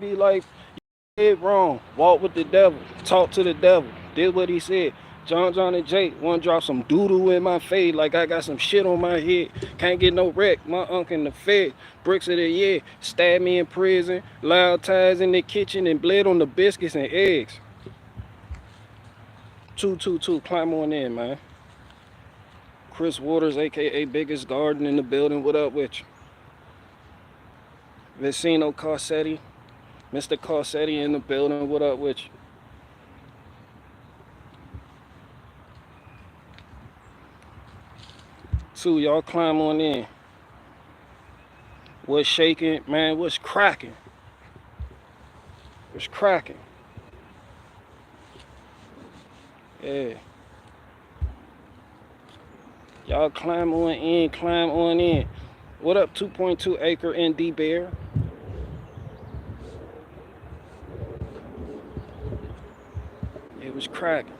be like, did wrong. Walk with the devil. Talk to the devil. Did what he said. John and Jake want to drop some doodoo in my face like I got some shit on my head. Can't get no wreck. My uncle in the Fed. Bricks of the year. Stabbed me in prison. Loud ties in the kitchen and bled on the biscuits and eggs. 222. Climb on in, man. Chris Waters, a.k.a. Biggest Garden in the building. What up with you? Vicino Carcetti. Mr. Carcetti in the building. What up with you? Two, y'all climb on in. What's shaking, man? What's cracking? What's cracking? Yeah. Y'all climb on in, climb on in. What up, 2.2 acre ND Bear? It was cracking.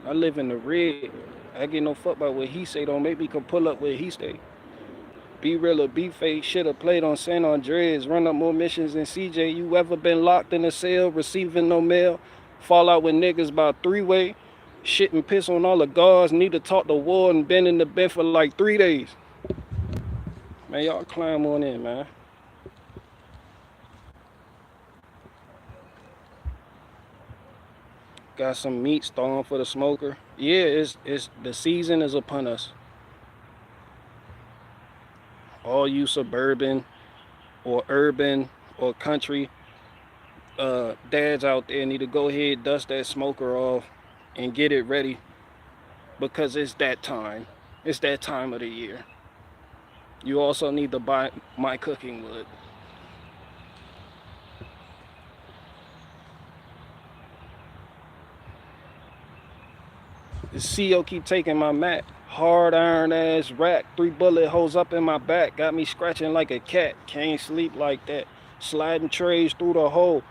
I live in the red. I get no fuck about what he say. Don't make me come pull up where he stay. Be real or be fake. Shoulda played on San Andreas. Run up more missions than CJ. You ever been locked in a cell, receiving no mail? Fall out with niggas about three-way. Shit and piss on all the guards. Need to talk to war and been in the bed for like 3 days. Man, y'all climb on in, man. Got some meat thawing for the smoker. Yeah, it's the season is upon us. All you suburban or urban or country dads out there need to go ahead, dust that smoker off, and get it ready because it's that time. It's that time of the year. You also need to buy my cooking wood. The CO keep taking my mat. Hard iron ass rack. 3 bullet holes up in my back. Got me scratching like a cat. Can't sleep like that. Sliding trays through the hole.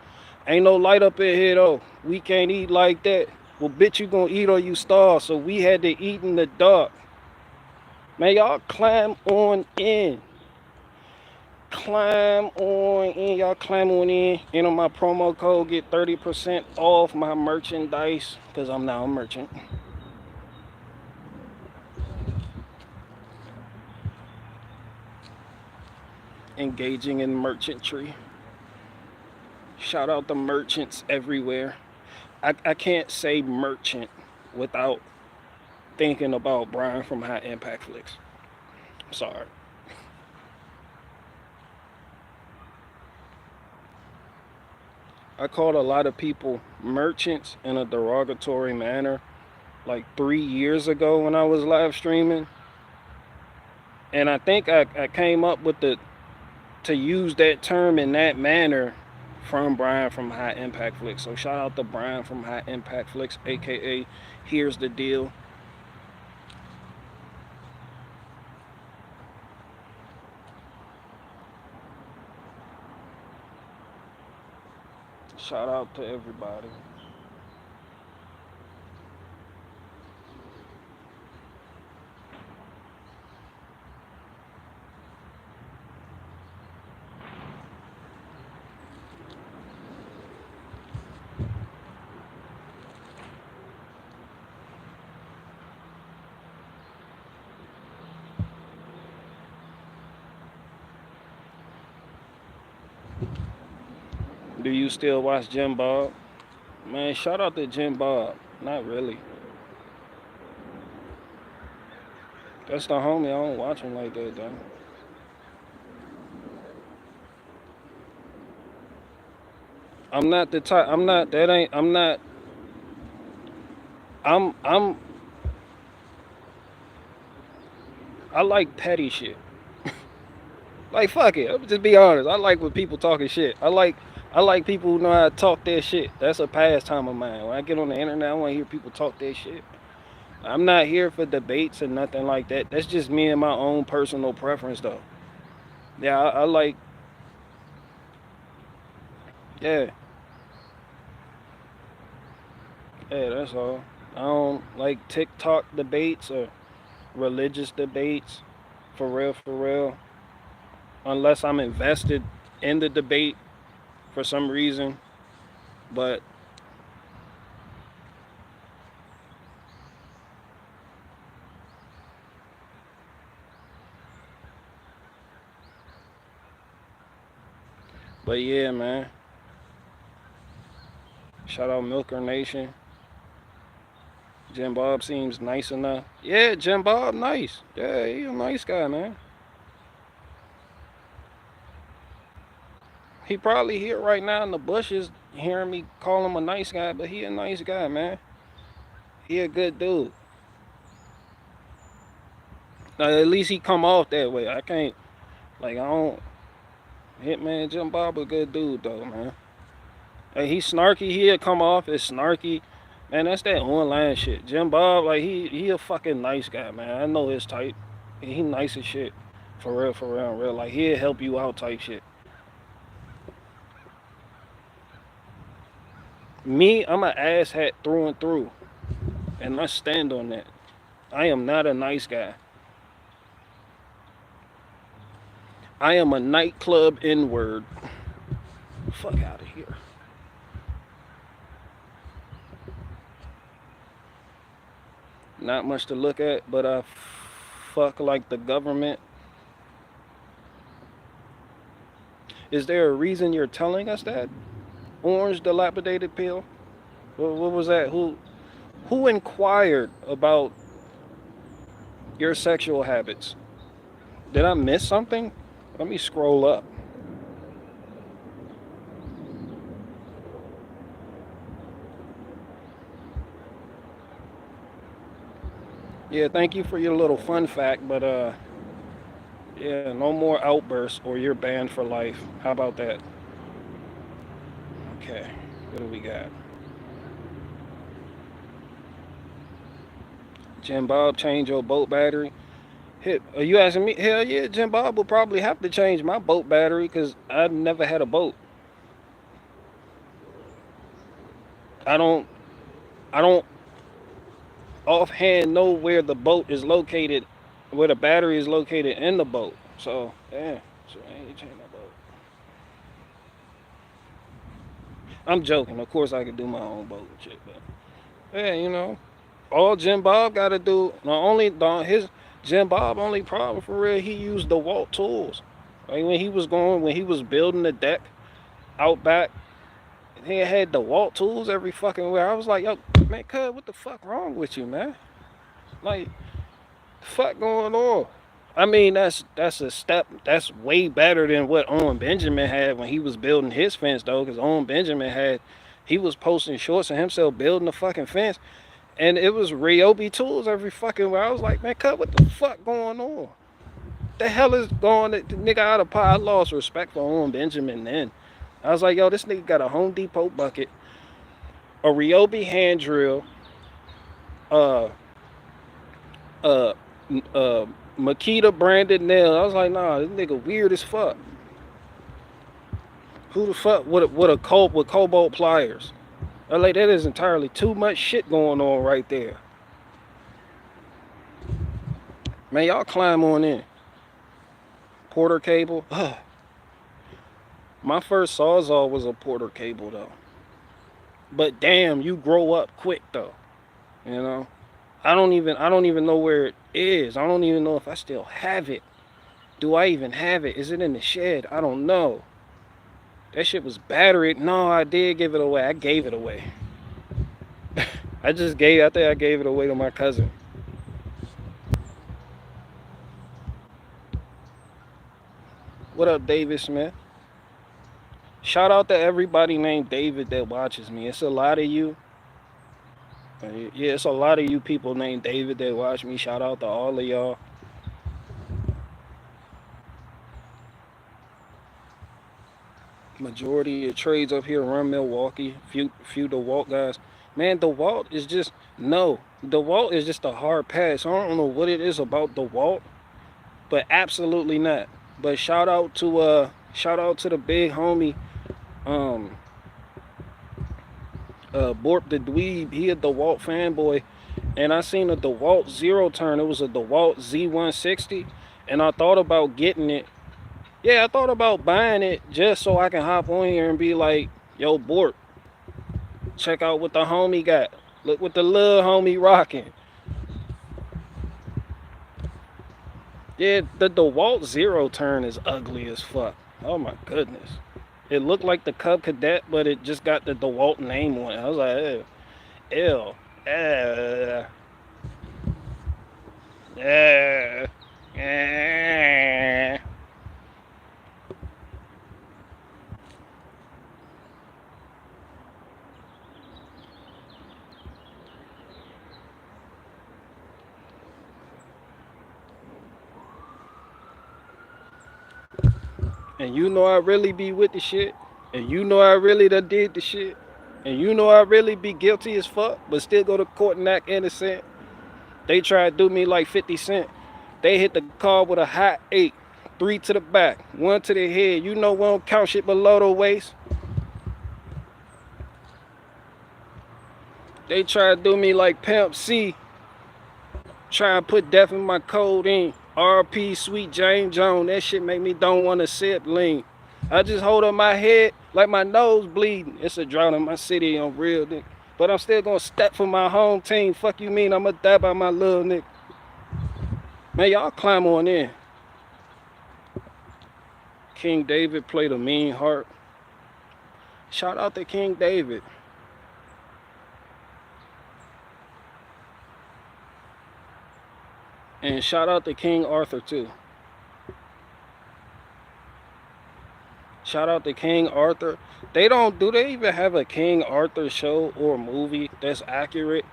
Ain't no light up in here though. We can't eat like that. Well, bitch, you gonna eat or you starve. So we had to eat in the dark. Man, y'all climb on in. Climb on in. Y'all climb on in. Enter my promo code. Get 30% off my merchandise. Because I'm now a merchant. Engaging in merchantry. Shout out the merchants everywhere. I can't say merchant without thinking about Brian from High Impact Flicks. Sorry. I called a lot of people merchants in a derogatory manner like 3 years ago when I was live streaming. And I think I came up with to use that term in that manner from Brian from High Impact Flicks. So shout out to Brian from High Impact Flicks, aka Here's the Deal. Shout out to everybody. Do you still watch Jim Bob? Man, shout out to Jim Bob. Not really. That's the homie. I don't watch him like that, though. I'm not the type. I'm not. That ain't. I'm not. I'm. I like petty shit. Like fuck it. I'm just be honest. I like when people talking shit. I like people who know how to talk their shit. That's a pastime of mine. When I get on the internet, I want to hear people talk their shit. I'm not here for debates and nothing like that. That's just me and my own personal preference, though. Yeah, I like. Yeah, yeah. That's all. I don't like TikTok debates or religious debates. For real, unless I'm invested in the debate for some reason. But yeah, man. Shout out Milker Nation. Jim Bob seems nice enough. Yeah, Jim Bob, nice. Yeah, he a nice guy, man. He probably here right now in the bushes hearing me call him a nice guy, but he a nice guy, man. He a good dude. Now, at least he come off that way. I can't, like, I don't. Hitman Jim Bob a good dude though, man. Like, he snarky. He'll come off as snarky. Man, that's that online shit. Jim Bob, like, he a fucking nice guy, man. I know his type. He nice as shit. For real, for real, real. Like, he'll help you out type shit. Me, I'm an asshat through and through. And I stand on that. I am not a nice guy. I am a nightclub N-word. Fuck out of here. Not much to look at, but I fuck like the government. Is there a reason you're telling us that? Orange dilapidated pill? What was that? Who inquired about your sexual habits? Did I miss something? Let me scroll up. Yeah, thank you for your little fun fact, but yeah, no more outbursts or you're banned for life. How about that? Okay, what do we got? Jim Bob, change your boat battery. Are you asking me? Hell yeah, Jim Bob will probably have to change my boat battery because I never had a boat. I don't offhand know where the boat is located, where the battery is located in the boat. So yeah, so I ain't changing my boat. I'm joking. Of course I could do my own boat and shit, but yeah, you know, all Jim Bob got to do, not only his Jim Bob only problem for real, he used DeWalt tools. Like when he was building the deck out back, he had DeWalt tools every fucking where. I was like, yo, man, cuz, what the fuck wrong with you, man? Like, the fuck going on? I mean, that's a step. That's way better than what Owen Benjamin had when he was building his fence, though. Because Owen Benjamin he was posting shorts of himself building the fucking fence, and it was Ryobi tools every fucking where. I was like, man, cut, what the fuck going on? The hell is going? The nigga out of pot. I lost respect for Owen Benjamin then. I was like, yo, this nigga got a Home Depot bucket, a Ryobi hand drill, uh, Makita branded nail. I was like, nah, this nigga weird as fuck. Who the fuck with cobalt pliers? I like, that is entirely too much shit going on right there. Man, y'all climb on in. Porter cable. My first Sawzall was a Porter cable though. But damn, you grow up quick though. You know? I don't even know where it is. I don't even know if I still have it. Do I even have it? Is it in the shed? I don't know. That shit was battered. No, I did give it away. I gave it away. I think I gave it away to my cousin. What up, David Smith? Shout out to everybody named David that watches me. It's a lot of you. Yeah, it's a lot of you people named David that watch me. Shout out to all of y'all. Majority of trades up here run Milwaukee. Few DeWalt guys. Man, DeWalt is just DeWalt is just a hard pass. I don't know what it is about DeWalt, but absolutely not. But shout out to the big homie, Borp the Dweeb. He a DeWalt fanboy, and I seen a DeWalt zero turn. It was a DeWalt Z160, and I thought about getting it Yeah, I thought about buying it just so I can hop on here and be like, yo, Bort, check out what the homie got. Look what the little homie rocking. Yeah, the DeWalt Zero turn is ugly as fuck. Oh my goodness. It looked like the Cub Cadet, but it just got the DeWalt name on it. I was like, ew, ew, eh, eh. And you know I really be with the shit. And you know I really done did the shit. And you know I really be guilty as fuck, but still go to court and act innocent. They try to do me like 50 Cent. They hit the car with a hot 8. 3 to the back, 1 to the head. You know we don't count shit below the waist. They try to do me like Pimp C. Try and put death in my code in. RP Sweet James Jones. That shit make me don't want to sip lean. I just hold up my head like my nose bleeding. It's a drought in my city on real nigga. But I'm still gonna step for my home team. Fuck you mean I'ma die by my little nigga. Man, y'all climb on in. King David played a mean heart. Shout out to King David. And shout out to King Arthur too. Shout out to King Arthur. Do they even have a King Arthur show or movie that's accurate?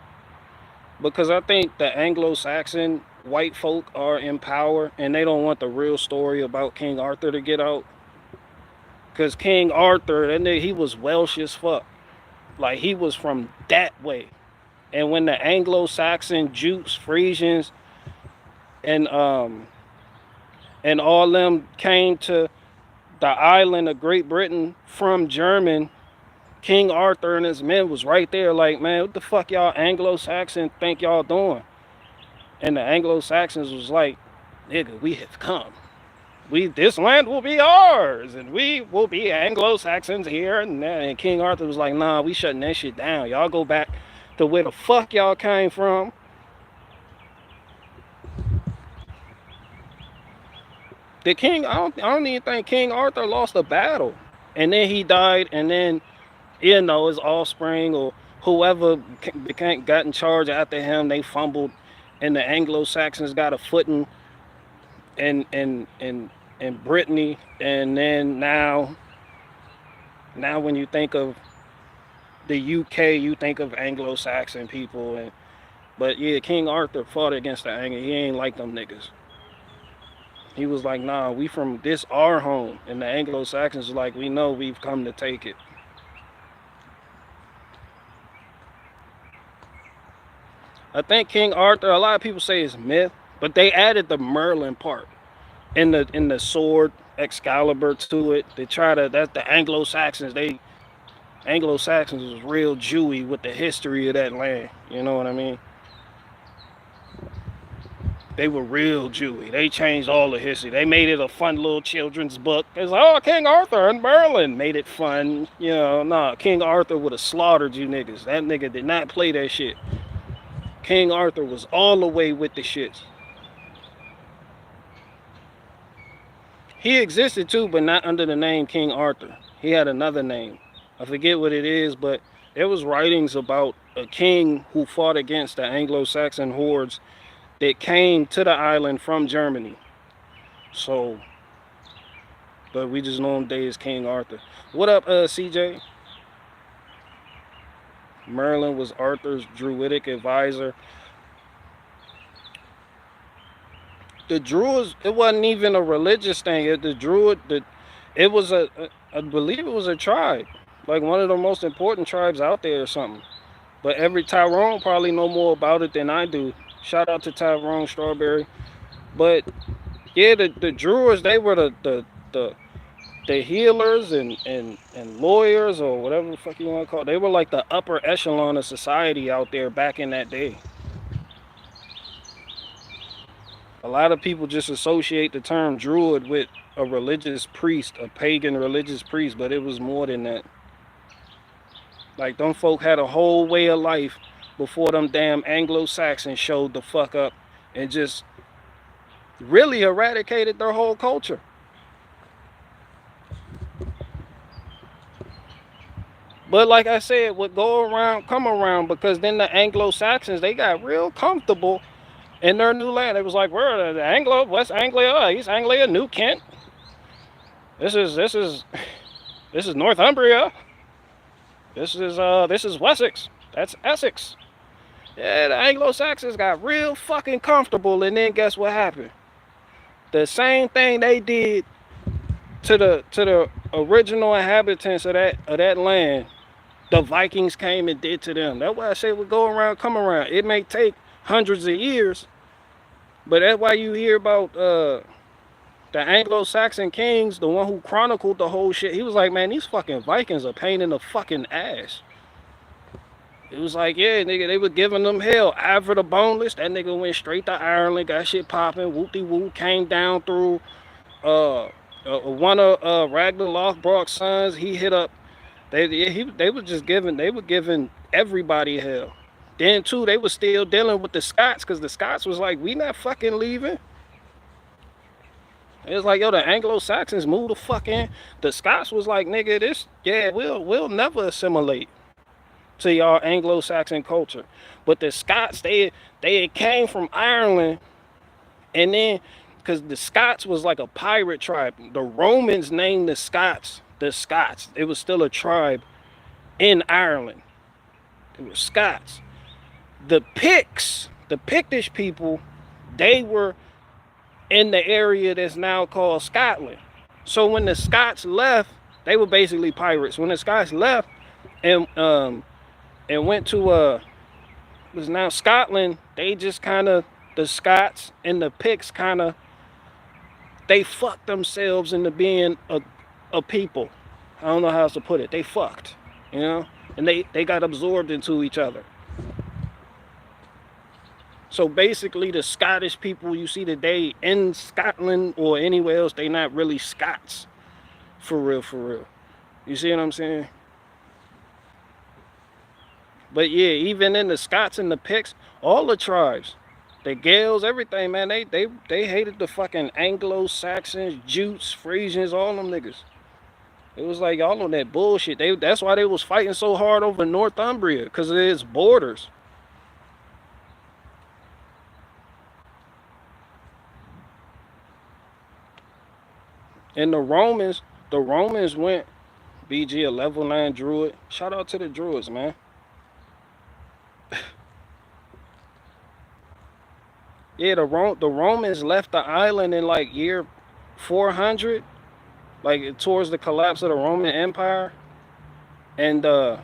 Because I think the Anglo-Saxon white folk are in power and they don't want the real story about King Arthur to get out. Because King Arthur, he was Welsh as fuck. Like he was from that way. And when the Anglo-Saxon Jutes, Frisians, and all them came to the island of Great Britain from German, King Arthur and his men was right there like, man, what the fuck y'all Anglo-Saxon think y'all doing? And the Anglo-Saxons was like, nigga, we have come. This land will be ours, and we will be Anglo-Saxons here and there. And King Arthur was like, nah, we shutting that shit down. Y'all go back to where the fuck y'all came from. The king, I don't even think King Arthur lost a battle. And then he died, and then, his offspring or whoever got in charge after him, they fumbled, and the Anglo-Saxons got a footing in Brittany. And then now when you think of the UK, you think of Anglo-Saxon people. But yeah, King Arthur fought against the Anglo. He ain't like them niggas. He was like, nah, we from this our home. And the Anglo-Saxons was like, we know we've come to take it. I think King Arthur, a lot of people say it's myth, but they added the Merlin part in the sword Excalibur to it. They try to, that's the Anglo-Saxons. Anglo-Saxons was real Jewy with the history of that land. You know what I mean? They were real Jewy. They changed all the history. They made it a fun little children's book. It's like, oh, King Arthur and Merlin made it fun. You know, nah, King Arthur would have slaughtered you niggas. That nigga did not play that shit. King Arthur was all the way with the shits. He existed too, but not under the name King Arthur. He had another name. I forget what it is, but there was writings about a king who fought against the Anglo-Saxon hordes that came to the island from Germany. So, but we just know him today as King Arthur. What up, CJ? Merlin was Arthur's druidic advisor. The Druids, it wasn't even a religious thing. It was I believe it was a tribe, like one of the most important tribes out there or something. But Tyrone probably know more about it than I do. Shout out to Tyrone Strawberry. But yeah, the Druids, they were the healers and lawyers or whatever the fuck you want to call it. They were like the upper echelon of society out there back in that day. A lot of people just associate the term druid with a religious priest, a pagan religious priest, but it was more than that. Like, them folk had a whole way of life before them damn Anglo-Saxons showed the fuck up and just really eradicated their whole culture. But like I said, what go around, come around, because then the Anglo-Saxons, they got real comfortable in their new land. It was like, we're the Anglo, West Anglia, East Anglia, New Kent. This is Northumbria. This is Wessex. That's Essex. Yeah, the Anglo-Saxons got real fucking comfortable, and then guess what happened? The same thing they did to the original inhabitants of that land, the Vikings came and did to them. That's why I say we go around, come around. It may take hundreds of years, but that's why you hear about the Anglo-Saxon kings, the one who chronicled the whole shit. He was like, man, these fucking Vikings are pain in the fucking ass. It was like, yeah, nigga, they were giving them hell. Ivor the Boneless, that nigga went straight to Ireland, got shit popping. Whoop-de-woo came down through one of Ragnar Lothbrok's sons. He hit up. They were giving everybody hell. Then too, they were still dealing with the Scots, because the Scots was like, we not fucking leaving. It was like, yo, the Anglo-Saxons moved the fuck in. The Scots was like, nigga, we'll never assimilate to y'all Anglo-Saxon culture. But the Scots, they came from Ireland, and then, because the Scots was like a pirate tribe. The Romans named the Scots the Scots. It was still a tribe in Ireland. It was Scots. The Picts, the Pictish people, they were in the area that's now called Scotland. So when the Scots left, they were basically pirates. When the Scots left and went to was now Scotland, they just kind of, the Scots and the Picts kind of, they fucked themselves into being a people. I don't know how else to put it. They fucked, you know, and they got absorbed into each other. So basically, the Scottish people you see today in Scotland or anywhere else, they not really Scots, for real, for real. You see what I'm saying? But yeah, even in the Scots and the Picts, all the tribes, the Gaels, everything, man, they hated the fucking Anglo-Saxons, Jutes, Frisians, all them niggas. It was like, y'all on that bullshit. That's why they was fighting so hard over Northumbria, because of its borders. And the Romans went, BG, a level 9 druid. Shout out to the druids, man. Yeah, the Romans left the island in like year 400, like towards the collapse of the Roman Empire. And that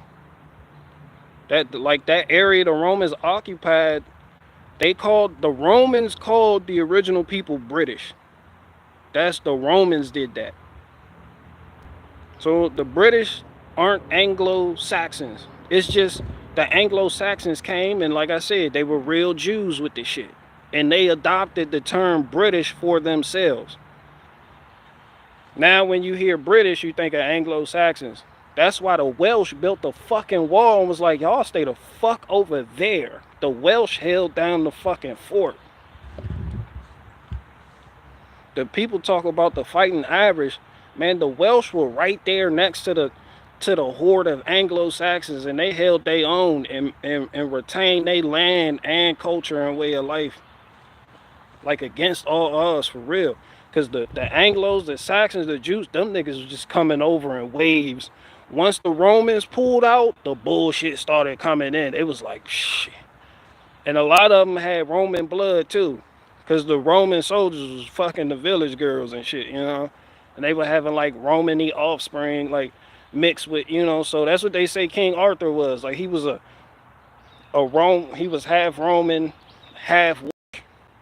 area the Romans occupied, the Romans called the original people British. The Romans did that. So the British aren't Anglo-Saxons. It's just the Anglo-Saxons came, and like I said, they were real Jews with this shit. And they adopted the term British for themselves. Now when you hear British, you think of Anglo-Saxons. That's why the Welsh built the fucking wall and was like, y'all stay the fuck over there. The Welsh held down the fucking fort. The people talk about the fighting Irish, man, the Welsh were right there next to the horde of Anglo-Saxons, and they held their own and retained their land and culture and way of life, like against all odds, for real. Because the Anglos, the Saxons, the Jutes, them niggas was just coming over in waves. Once the Romans pulled out, the bullshit started coming in. It was like, shit. And a lot of them had Roman blood too. Because the Roman soldiers was fucking the village girls and shit, you know? And they were having like Romany offspring, like mixed with, you know? So that's what they say King Arthur was. Like he was he was half Roman, half,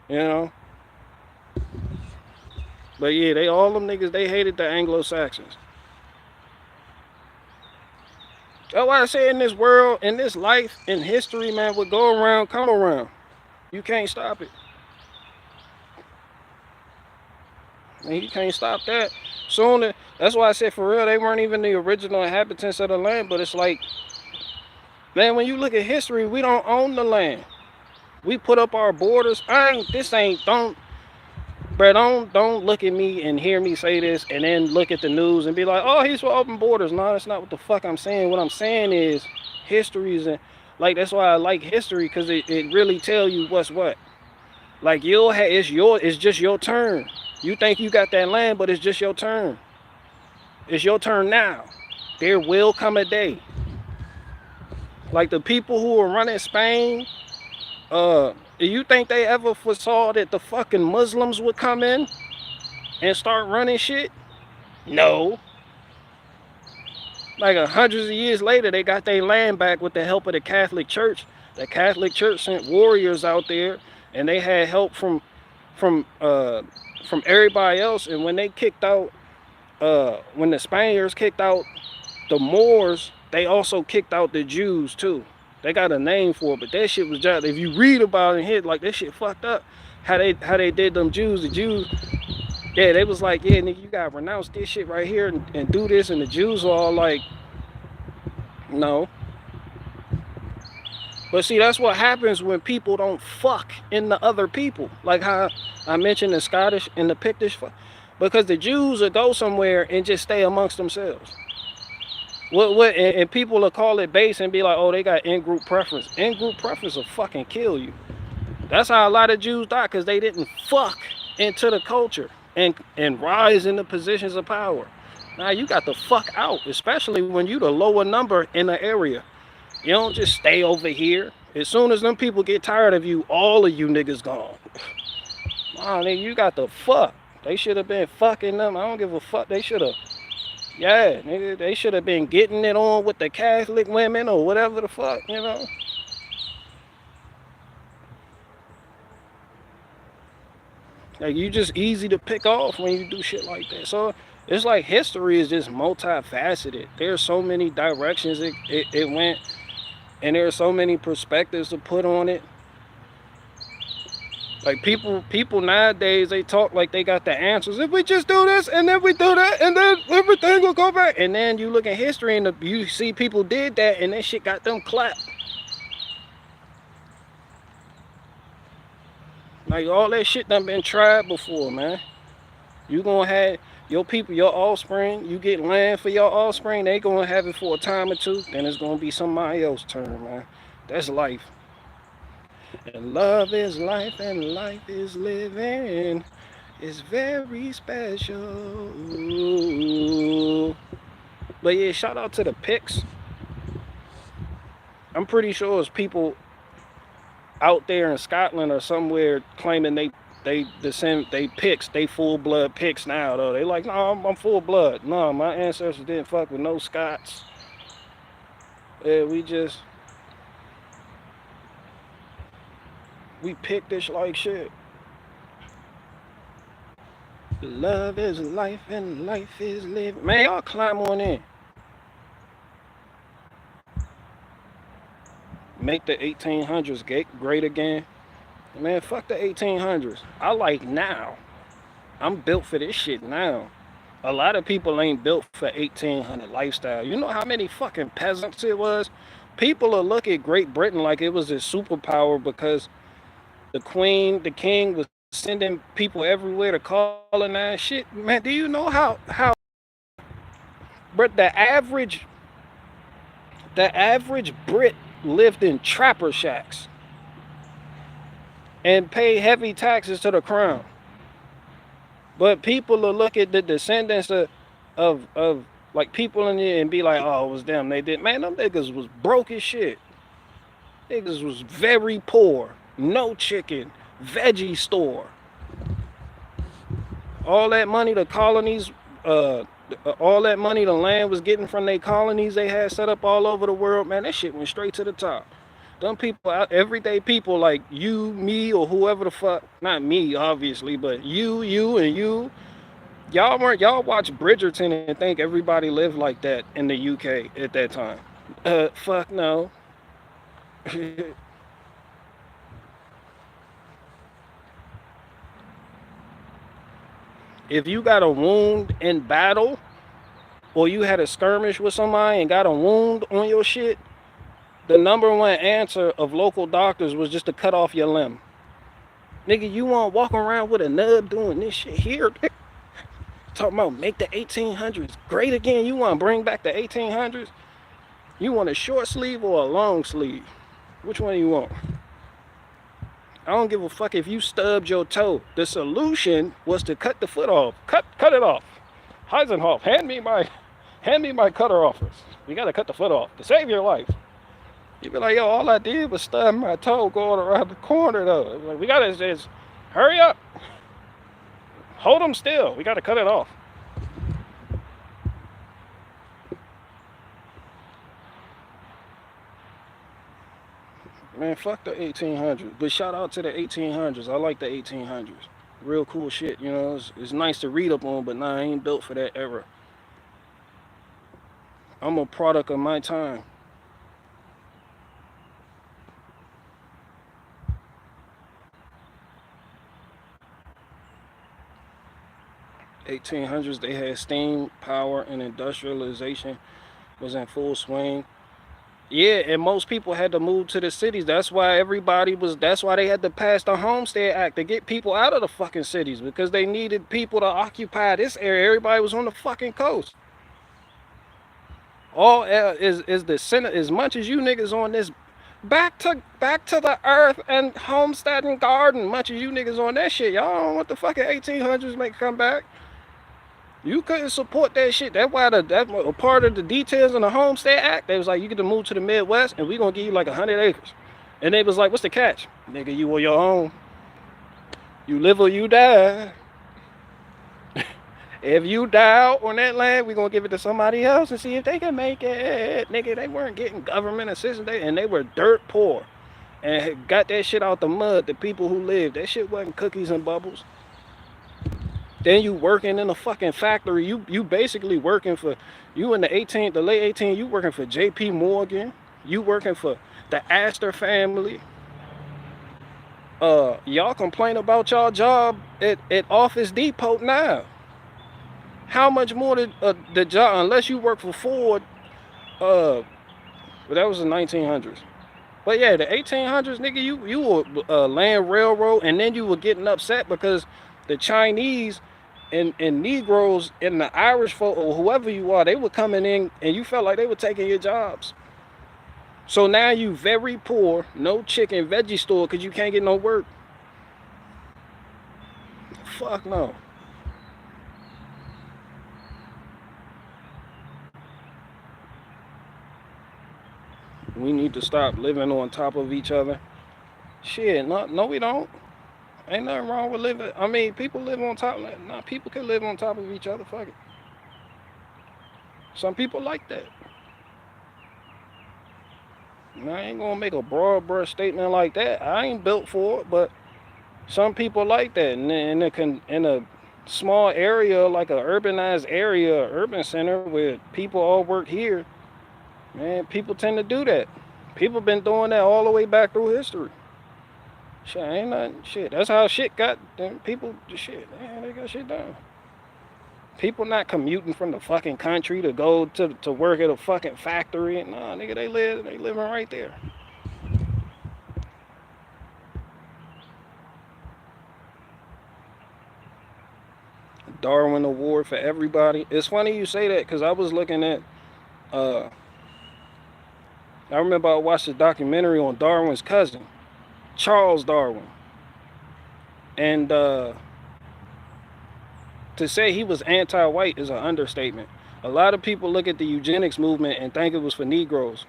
you know? But yeah, all them niggas, they hated the Anglo-Saxons. That's why I say in this world, in this life, in history, man, what go around, come around. You can't stop it. And you can't stop that. That's why I said for real, they weren't even the original inhabitants of the land. But it's like, man, when you look at history, we don't own the land. We put up our borders. Don't look at me and hear me say this and then look at the news and be like, oh, he's for open borders. No, that's not what the fuck I'm saying. What I'm saying is history's and like that's why I like history, because it really tell you what's what. Like it's just your turn. You think you got that land, but it's just your turn. It's your turn now. There will come a day. Like the people who are running Spain, do you think they ever foresaw that the fucking Muslims would come in and start running shit? No. Like hundreds of years later, they got their land back with the help of the Catholic Church. The Catholic Church sent warriors out there, and they had help from everybody else. And when they kicked out, when the Spaniards kicked out the Moors, they also kicked out the Jews too. They got a name for it, but that shit was just, if you read about it and hit like that shit fucked up. How they did them Jews. The Jews, yeah, they was like, yeah, nigga, you gotta renounce this shit right here and do this. And the Jews were all like, no. But see, that's what happens when people don't fuck in the other people. Like how I mentioned the Scottish and the Pictish, because the Jews will go somewhere and just stay amongst themselves. And people will call it base and be like, oh, they got in-group preference. In-group preference will fucking kill you. That's how a lot of Jews die, because they didn't fuck into the culture and rise into positions of power. Now you got the fuck out, especially when you the lower number in the area. You don't just stay over here. As soon as them people get tired of you, all of you niggas gone. Nah, nigga, you got the fuck. They should have been fucking them. I don't give a fuck. They should have. Yeah, nigga, they should have been getting it on with the Catholic women or whatever the fuck, you know? Like, you just easy to pick off when you do shit like that. So, it's like history is just multifaceted. There's so many directions it went, and there's so many perspectives to put on it. Like people nowadays, they talk like they got the answers. If we just do this and then we do that and then everything will go back. And then you look at history and you see people did that and that shit got them clapped. Like all that shit done been tried before, man. You gonna have your people, your offspring, you get land for your offspring, they gonna have it for a time or two, then it's gonna be somebody else's turn, man. That's life. And love is life and life is living. It's very special. But yeah, shout out to the Picts. I'm pretty sure it's people out there in Scotland or somewhere claiming they Picts, they full blood Picts now though. They like, no, I'm full blood. No, my ancestors didn't fuck with no Scots. Yeah, we Pictish like shit. Love is life and life is living. Man, y'all climb on in. Make the 1800s great again. Man, fuck the 1800s. I like now. I'm built for this shit now. A lot of people ain't built for 1800 lifestyle. You know how many fucking peasants it was? People will look at Great Britain like it was a superpower because the queen, the king was sending people everywhere to colonize shit. Man, do you know how but the average Brit lived in trapper shacks and paid heavy taxes to the crown. But people will look at the descendants of like people in there and be like, oh, it was them. They did. Man, them niggas was broke as shit. Niggas was very poor. No chicken, veggie store. All that money the colonies, all that money the land was getting from their colonies they had set up all over the world, man, that shit went straight to the top. Them people, everyday people like you, me, or whoever the fuck, not me, obviously, but you, and you, y'all watch Bridgerton and think everybody lived like that in the UK at that time. Fuck no. If you got a wound in battle, or you had a skirmish with somebody and got a wound on your shit, the number one answer of local doctors was just to cut off your limb. Nigga, you want to walk around with a nub doing this shit here? Talking about make the 1800s great again. You want to bring back the 1800s? You want a short sleeve or a long sleeve? Which one do you want? I don't give a fuck if you stubbed your toe. The solution was to cut the foot off. Cut it off. Heisenhoff, hand me my cutter offers. We gotta cut the foot off to save your life. You be like, yo, all I did was stub my toe going around the corner though. Like, we gotta just hurry up. Hold them still. We gotta cut it off. Man, fuck the 1800s. But shout out to the 1800s. I like the 1800s. Real cool shit, you know. It's nice to read up on, but nah, I ain't built for that era. I'm a product of my time. (1800s) They had steam, power, and industrialization was in full swing. Yeah, and most people had to move to the cities. That's why they had to pass the Homestead Act to get people out of the fucking cities, because they needed people to occupy this area. Everybody was on the fucking coast. All is the center. As much as you niggas on this back to the earth and homestead and garden, much as you niggas on that shit, y'all don't want the fucking 1800s make come back. You couldn't support that shit. That's why that a part of the details in the Homestead Act, they was like, you get to move to the Midwest and we gonna give you like 100 acres. And they was like, what's the catch? Nigga, you on your own. You live or you die. If you die out on that land, we gonna give it to somebody else and see if they can make it. Nigga, they weren't getting government assistance, and they were dirt poor. And got that shit out the mud, the people who lived. That shit wasn't cookies and bubbles. Then you working in a fucking factory. You basically working for, you in the late 18, you working for J.P. Morgan. You working for the Astor family. Y'all complain about y'all job at Office Depot now. How much more did the job, unless you work for Ford, but that was the 1900s. But yeah, the 1800s, nigga, you were land railroad, and then you were getting upset because the Chinese and Negroes and the Irish folk, or whoever you are, they were coming in and you felt like they were taking your jobs. So now you very poor, no chicken veggie store because you can't get no work. Fuck no. We need to stop living on top of each other. Shit, no we don't. Ain't nothing wrong with living. I mean, people live on top. Nah, people can live on top of each other. Fuck it. Some people like that. Now, I ain't gonna make a broad brush statement like that. I ain't built for it, but some people like that. And in a small area, like a urbanized area, urban center where people all work here, man, people tend to do that. People been doing that all the way back through history. Shit, ain't nothing. Shit, that's how shit got. Them people, shit, man, they got shit done. People not commuting from the fucking country to go to work at a fucking factory. Nah, nigga, they living right there. Darwin Award for everybody. It's funny you say that because I was looking at. I remember I watched a documentary on Darwin's cousin, Charles Darwin, and to say he was anti-white is an understatement. A lot of people look at the eugenics movement and think it was for Negroes.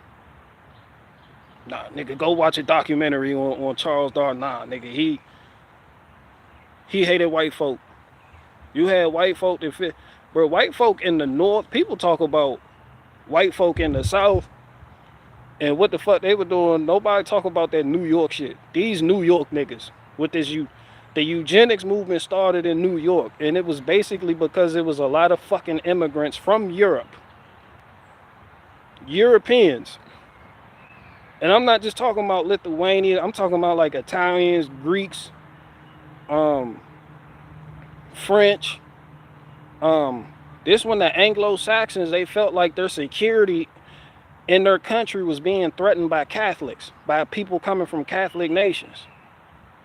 Nah, nigga, go watch a documentary on Charles Darwin. Nah, nigga, he hated white folk. You had white folk that fit, bro. White folk in the North, people talk about white folk in the South and what the fuck they were doing. Nobody talk about that New York shit. These New York niggas with this the eugenics movement started in New York, and it was basically because it was a lot of fucking immigrants from Europe. Europeans. And I'm not just talking about Lithuania, I'm talking about like Italians, Greeks, French, This when the Anglo-Saxons, they felt like their security in their country was being threatened by Catholics, by people coming from Catholic nations.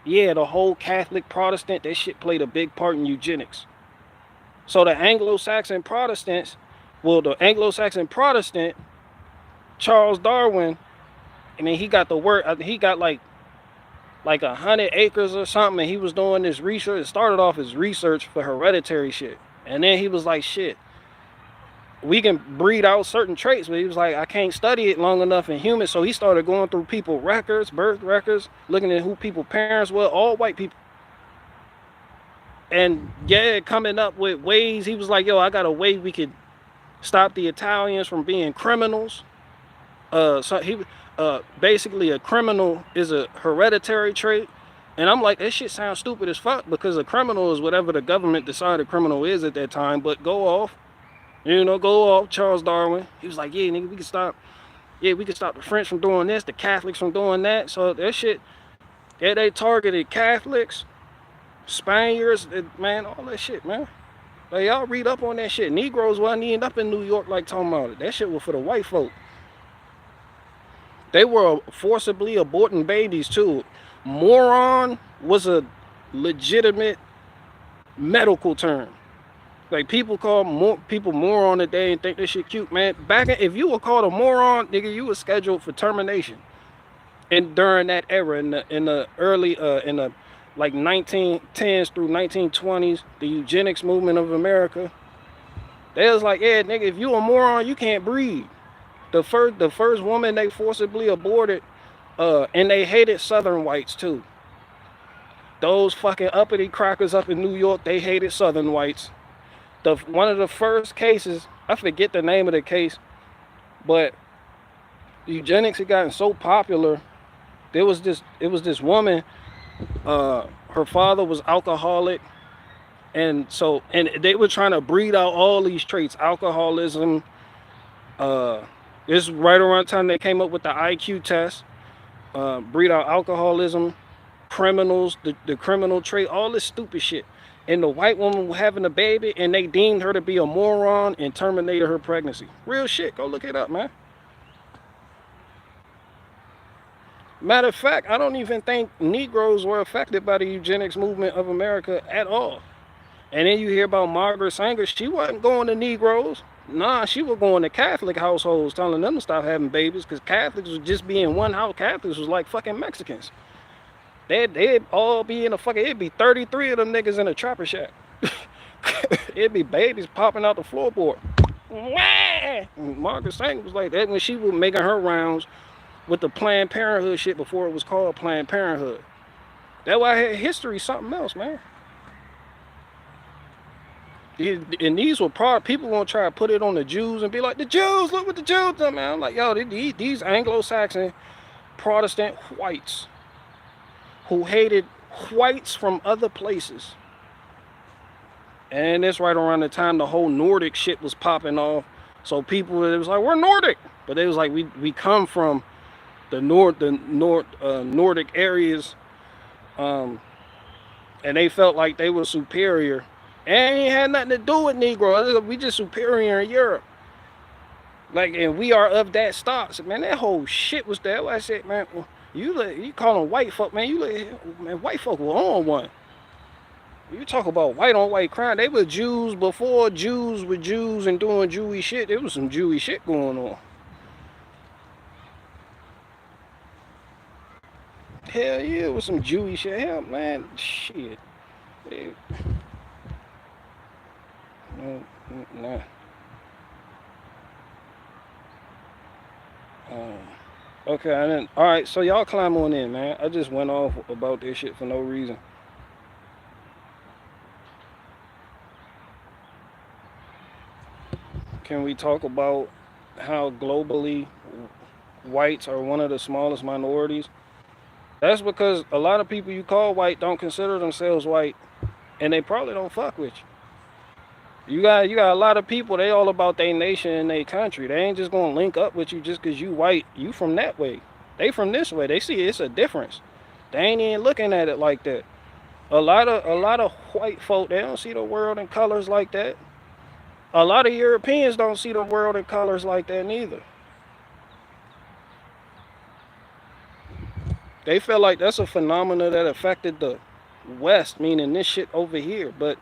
Yeah, the whole Catholic Protestant, that shit played a big part in eugenics. So the Anglo-Saxon Protestants, well, the Anglo-Saxon Protestant, Charles Darwin, I mean, he got the word, he got like 100 acres or something, and he was doing this research. It started off as research for hereditary shit. And then he was like, shit, we can breed out certain traits, but he was like, I can't study it long enough in humans. So he started going through people records, birth records, looking at who people parents were, all white people. And yeah, coming up with ways, he was like, yo, I got a way we could stop the Italians from being criminals. So he basically, a criminal is a hereditary trait. And I'm like, that shit sounds stupid as fuck, because a criminal is whatever the government decided a criminal is at that time. But go off, Charles Darwin. He was like, yeah, nigga, we can stop the French from doing this, the Catholics from doing that. So that shit, yeah, they targeted Catholics, Spaniards, man, all that shit, man. Like, y'all read up on that shit. Negroes wasn't even up in New York like talking about it. That shit was for the white folk. They were forcibly aborting babies too. Moron was a legitimate medical term. Like, people call people moron today and think this shit cute, man. If you were called a moron, nigga, you were scheduled for termination. And during that era, in the early like 1910s through 1920s, the eugenics movement of America, they was like, yeah, nigga, if you a moron, you can't breed. The first woman they forcibly aborted, and they hated Southern whites too. Those fucking uppity crackers up in New York, they hated Southern whites. One of the first cases, I forget the name of the case, but eugenics had gotten so popular. It was this woman, her father was alcoholic, and they were trying to breed out all these traits, alcoholism. This is right around the time they came up with the IQ test, breed out alcoholism, criminals, the criminal trait, all this stupid shit. And the white woman was having a baby, and they deemed her to be a moron and terminated her pregnancy. Real shit. Go look it up, man. Matter of fact, I don't even think Negroes were affected by the eugenics movement of America at all. And then you hear about Margaret Sanger. She wasn't going to Negroes. Nah, she was going to Catholic households, telling them to stop having babies, because Catholics would just be in one house. Catholics was like fucking Mexicans. They'd all be in a fucking, it'd be 33 of them niggas in a trapper shack. It'd be babies popping out the floorboard. Margaret Sanger was like that when she was making her rounds with the Planned Parenthood shit before it was called Planned Parenthood. That's why history's something else, man. And these were people gonna try to put it on the Jews and be like, the Jews, look what the Jews done, man. I'm like, yo, these Anglo-Saxon Protestant whites who hated whites from other places. And it's right around the time the whole Nordic shit was popping off. So people, it was like, we're Nordic. But they was like, we come from the Nordic areas. And they felt like they were superior. And it had nothing to do with Negro. We just superior in Europe. Like, and we are of that stock. So, man, that whole shit was there. I said, man, well, you call them white folk, man. Man, white folk were on one. You talk about white on white crime. They were Jews before Jews were Jews and doing Jewish shit. There was some Jewish shit going on. Hell yeah, it was some Jewish shit. Hell, man, shit. Nah. Okay, and then, all right, so y'all climb on in, man. I just went off about this shit for no reason. Can we talk about how globally whites are one of the smallest minorities? That's because a lot of people you call white don't consider themselves white, and they probably don't fuck with you. You got a lot of people, they all about their nation and their country. They ain't just gonna link up with you just because you white. You from that way. They from this way. They see it's a difference. They ain't even looking at it like that. A lot of white folk, they don't see the world in colors like that. A lot of Europeans don't see the world in colors like that neither. They feel like that's a phenomena that affected the West, meaning this shit over here. But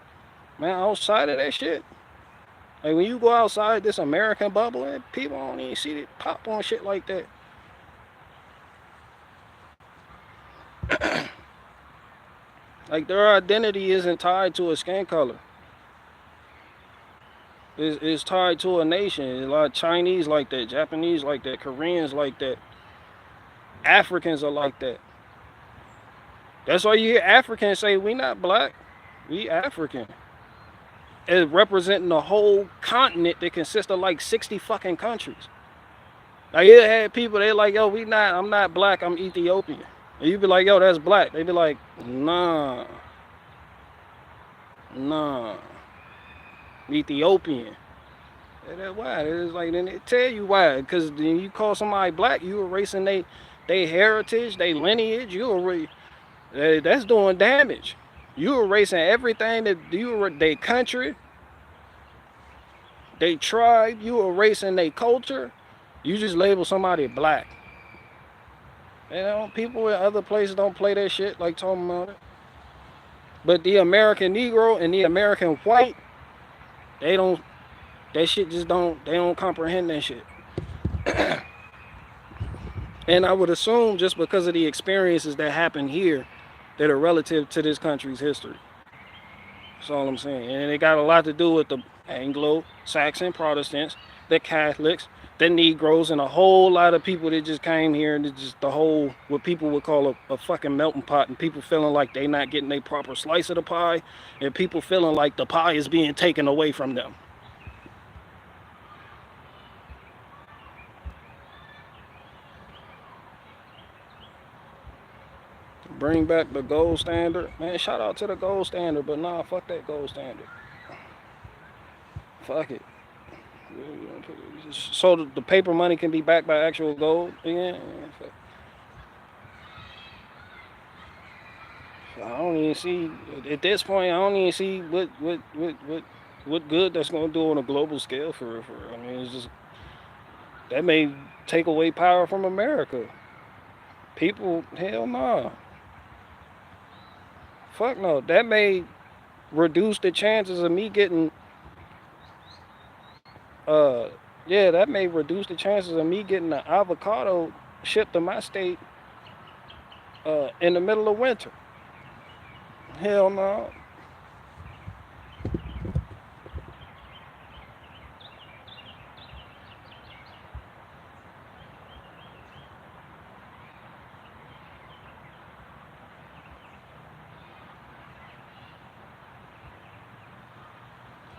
man, outside of that shit, like when you go outside this American bubble, people don't even see it pop on shit like that. Like their identity isn't tied to a skin color. It's tied to a nation. A lot of Chinese like that, Japanese like that, Koreans like that, Africans are like that. That's why you hear Africans say we not black, we African. It's representing the whole continent that consists of like 60 fucking countries. Like it had people, they like, yo, I'm not black, I'm Ethiopian. And you be like, yo, that's black. They be like, nah, nah, Ethiopian. And that's why. It's like, then they tell you why. Because then you call somebody black, you erasing they heritage, they lineage, that's doing damage. You erasing everything that they country, they tribe, you erasing their culture, you just label somebody black. You know, people in other places don't play that shit like talking about it. But the American Negro and the American white, they don't, that shit just don't, they don't comprehend that shit. And I would assume just because of the experiences that happen here that are relative to this country's history. That's all I'm saying. And it got a lot to do with the Anglo-Saxon Protestants, the Catholics, the Negroes, and a whole lot of people that just came here, and it's just the whole, what people would call a fucking melting pot, and people feeling like they not getting a proper slice of the pie, and people feeling like the pie is being taken away from them. Bring back the gold standard. Man, shout out to the gold standard, but nah, fuck that gold standard. Fuck it. So the paper money can be backed by actual gold again? I don't even see, at this point, I don't even see what good that's going to do on a global scale for real, for real. I mean, it's just, that may take away power from America. People, hell no. Fuck no. That may reduce the chances of me getting, yeah, that may reduce the chances of me getting an avocado shipped to my state in the middle of winter. Hell no.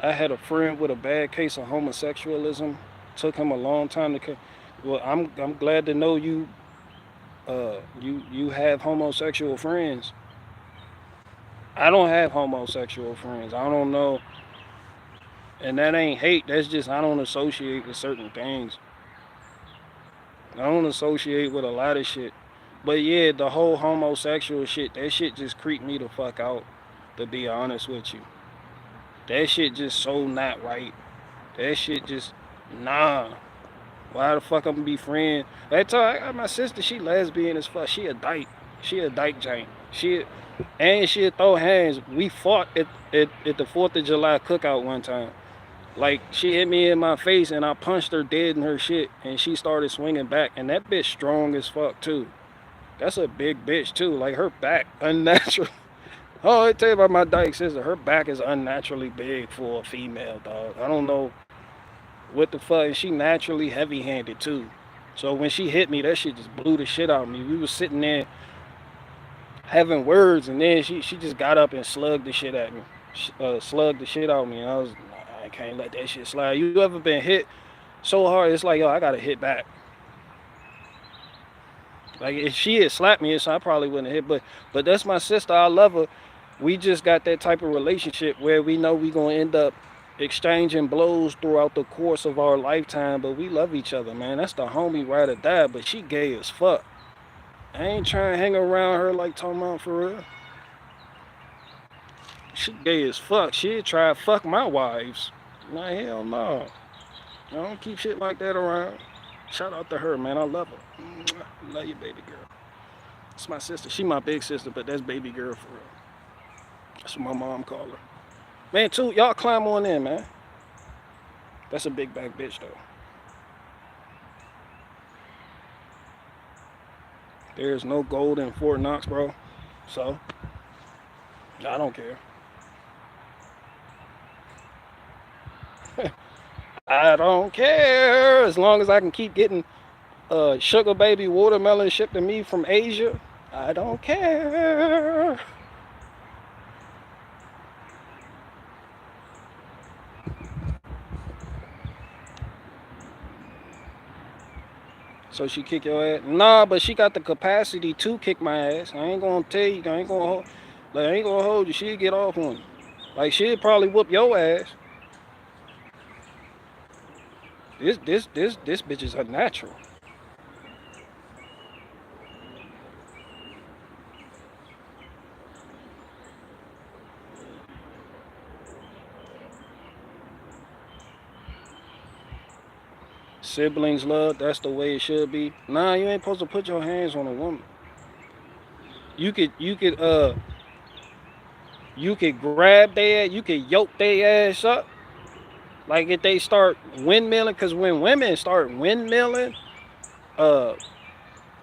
I had a friend with a bad case of homosexualism. Took him a long time to. Well, I'm glad to know you have homosexual friends. I don't have homosexual friends. I don't know, and that ain't hate. That's just I don't associate with certain things. I don't associate with a lot of shit. But yeah, the whole homosexual shit, that shit just creeped me the fuck out. To be honest with you, that shit just so not right. That shit just nah. Why the fuck I'm gonna be friends? That time I got my sister, she lesbian as fuck. She a dyke. She a dyke giant. She'll throw hands. We fought at the 4th of July cookout one time. Like she hit me in my face and I punched her dead in her shit and she started swinging back and that bitch strong as fuck too. That's a big bitch too. Like her back unnatural. Oh, I tell you about my dyke sister. Her back is unnaturally big for a female dog. I don't know what the fuck. And she naturally heavy-handed too. So when she hit me, that shit just blew the shit out of me. We was sitting there having words, and then she just got up and slugged the shit at me. Slugged the shit out of me. And I was, I can't let that shit slide. You ever been hit so hard? It's like, yo, I gotta hit back. Like if she had slapped me, so I probably wouldn't have hit. But that's my sister. I love her. We just got that type of relationship where we know we gonna end up exchanging blows throughout the course of our lifetime, but we love each other, man. That's the homie ride or die, but she gay as fuck. I ain't trying to hang around her like talking about for real. She gay as fuck. She'd try to fuck my wives. Nah, hell no. I don't keep shit like that around. Shout out to her, man. I love her. Love you, baby girl. It's my sister. She my big sister, but that's baby girl for real. That's what my mom call her. Man, too, y'all climb on in, man. That's a big back bitch, though. There's no gold in Fort Knox, bro. So, I don't care. I don't care. As long as I can keep getting sugar baby watermelon shipped to me from Asia, I don't care. So she kick your ass? Nah, but she got the capacity to kick my ass. I ain't gonna tell you. I ain't gonna hold you. She'll get off on you. Like she'll probably whoop your ass. This bitch is unnatural. Siblings love, that's the way it should be. Nah, you ain't supposed to put your hands on a woman. You could grab their, you could yoke their ass up. Like if they start windmilling, cause when women start windmilling, uh,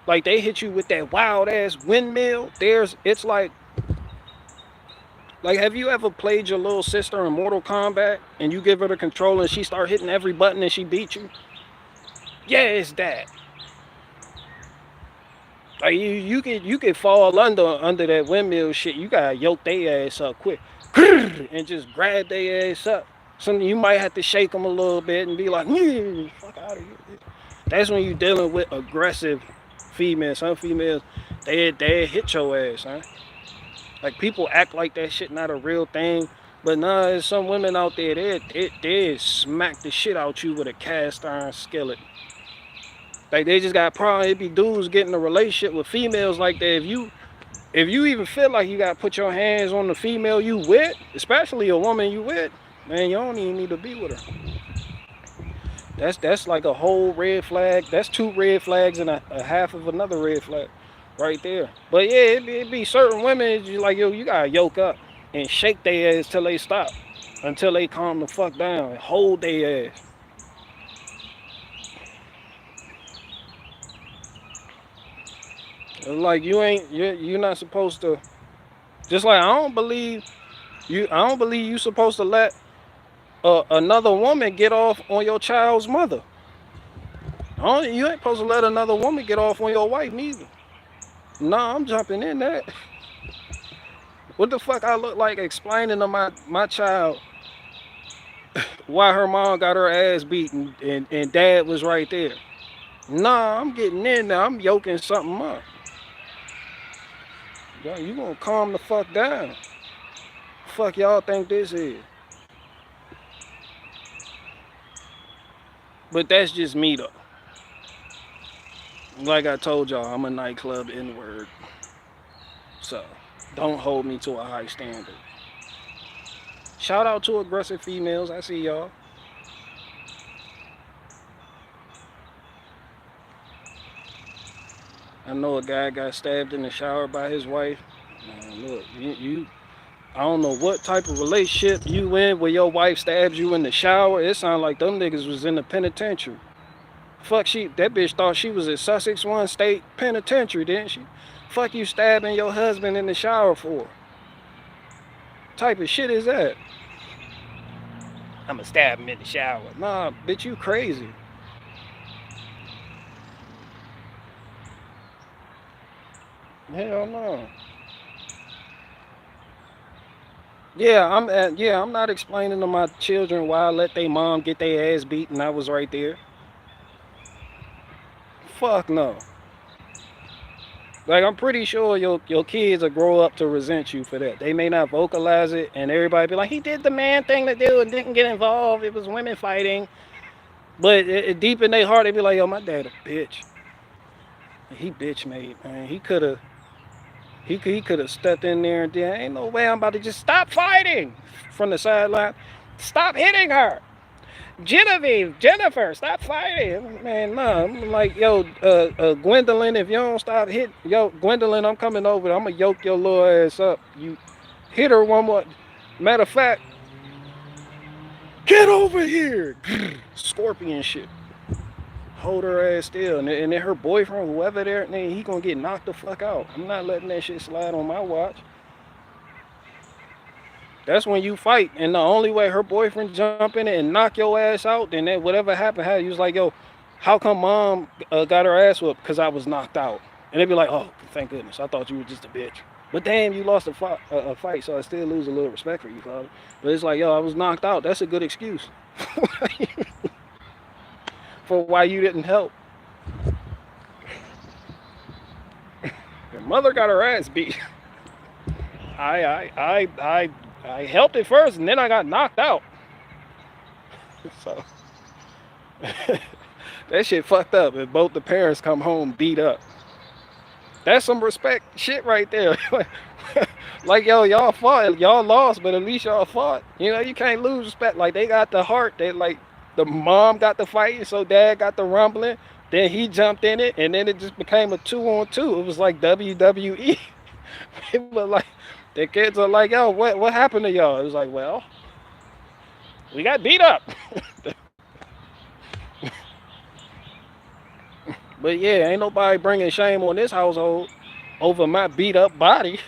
like they hit you with that wild ass windmill. It's like have you ever played your little sister in Mortal Kombat and you give her the controller and she start hitting every button and she beat you? Yeah, it's that. Like you could fall under that windmill shit. You gotta yoke their ass up quick and just grab their ass up. Something you might have to shake them a little bit and be like, fuck out of here. That's when you dealing with aggressive females. Some females, they hit your ass, huh? Like people act like that shit not a real thing, but nah, there's some women out there they smack the shit out you with a cast iron skillet. Like they just got problem. It be dudes getting a relationship with females like that. If you even feel like you gotta put your hands on the female you with, especially a woman you with, man, you don't even need to be with her. That's like a whole red flag. That's 2 red flags and a half of another red flag, right there. But yeah, it be certain women. It's just like yo, you gotta yoke up and shake their ass till they stop, until they calm the fuck down and hold their ass. Like you're not supposed to. Just like I don't believe you supposed to let another woman get off on your child's mother. You ain't supposed to let another woman get off on your wife neither. Nah, I'm jumping in that. What the fuck I look like explaining to my child why her mom got her ass beaten and dad was right there? Nah, I'm getting in there. I'm yoking something up. Yeah, you gonna calm the fuck down. Fuck y'all think this is? But that's just me though. Like I told y'all, I'm a nightclub N-word. So don't hold me to a high standard. Shout out to aggressive females. I see y'all. I know a guy got stabbed in the shower by his wife. Man, look, I don't know what type of relationship you in where your wife stabs you in the shower. It sounded like them niggas was in the penitentiary. Fuck, that bitch thought she was at Sussex One State Penitentiary, didn't she? Fuck you stabbing your husband in the shower for? Type of shit is that? I'ma stab him in the shower. Nah, bitch, you crazy. Hell no. I'm not explaining to my children why I let their mom get their ass beat and I was right there. Fuck no. Like I'm pretty sure your kids will grow up to resent you for that. They may not vocalize it and everybody be like, he did the man thing to do and didn't get involved. It was women fighting. But deep in their heart, they be like, yo, my dad a bitch. He bitch made, man. He could have stepped in there and then ain't no way I'm about to just stop fighting from the sideline. Stop hitting her. Genevieve, Jennifer, stop fighting, man. Nah, I'm like, yo, Gwendolyn, if you don't stop yo, Gwendolyn, I'm coming over. I'm gonna yoke your little ass up. You hit her one more. Matter of fact, get over here, scorpion shit. Hold her ass still, and then her boyfriend, whoever there, man, he gonna get knocked the fuck out. I'm not letting that shit slide on my watch. That's when you fight, and the only way her boyfriend jump in it and knock your ass out, then that whatever happened, he was like, yo, how come mom got her ass whooped? Because I was knocked out. And they'd be like, oh, thank goodness, I thought you were just a bitch. But damn, you lost a fight, so I still lose a little respect for you, father. But it's like, yo, I was knocked out. That's a good excuse for why you didn't help. Your mother got her ass beat. I helped it first, and then I got knocked out. So that shit fucked up. If both the parents come home beat up, that's some respect shit right there. Like, yo, y'all fought, y'all lost, but at least y'all fought. You know, you can't lose respect. Like, they got the heart. They like the mom got the fighting, so dad got the rumbling. Then he jumped in it, and then it just became a 2-on-2. It was like WWE. But like, the kids are like, yo, what happened to y'all? It was like, well, we got beat up. But yeah, ain't nobody bringing shame on this household over my beat up body.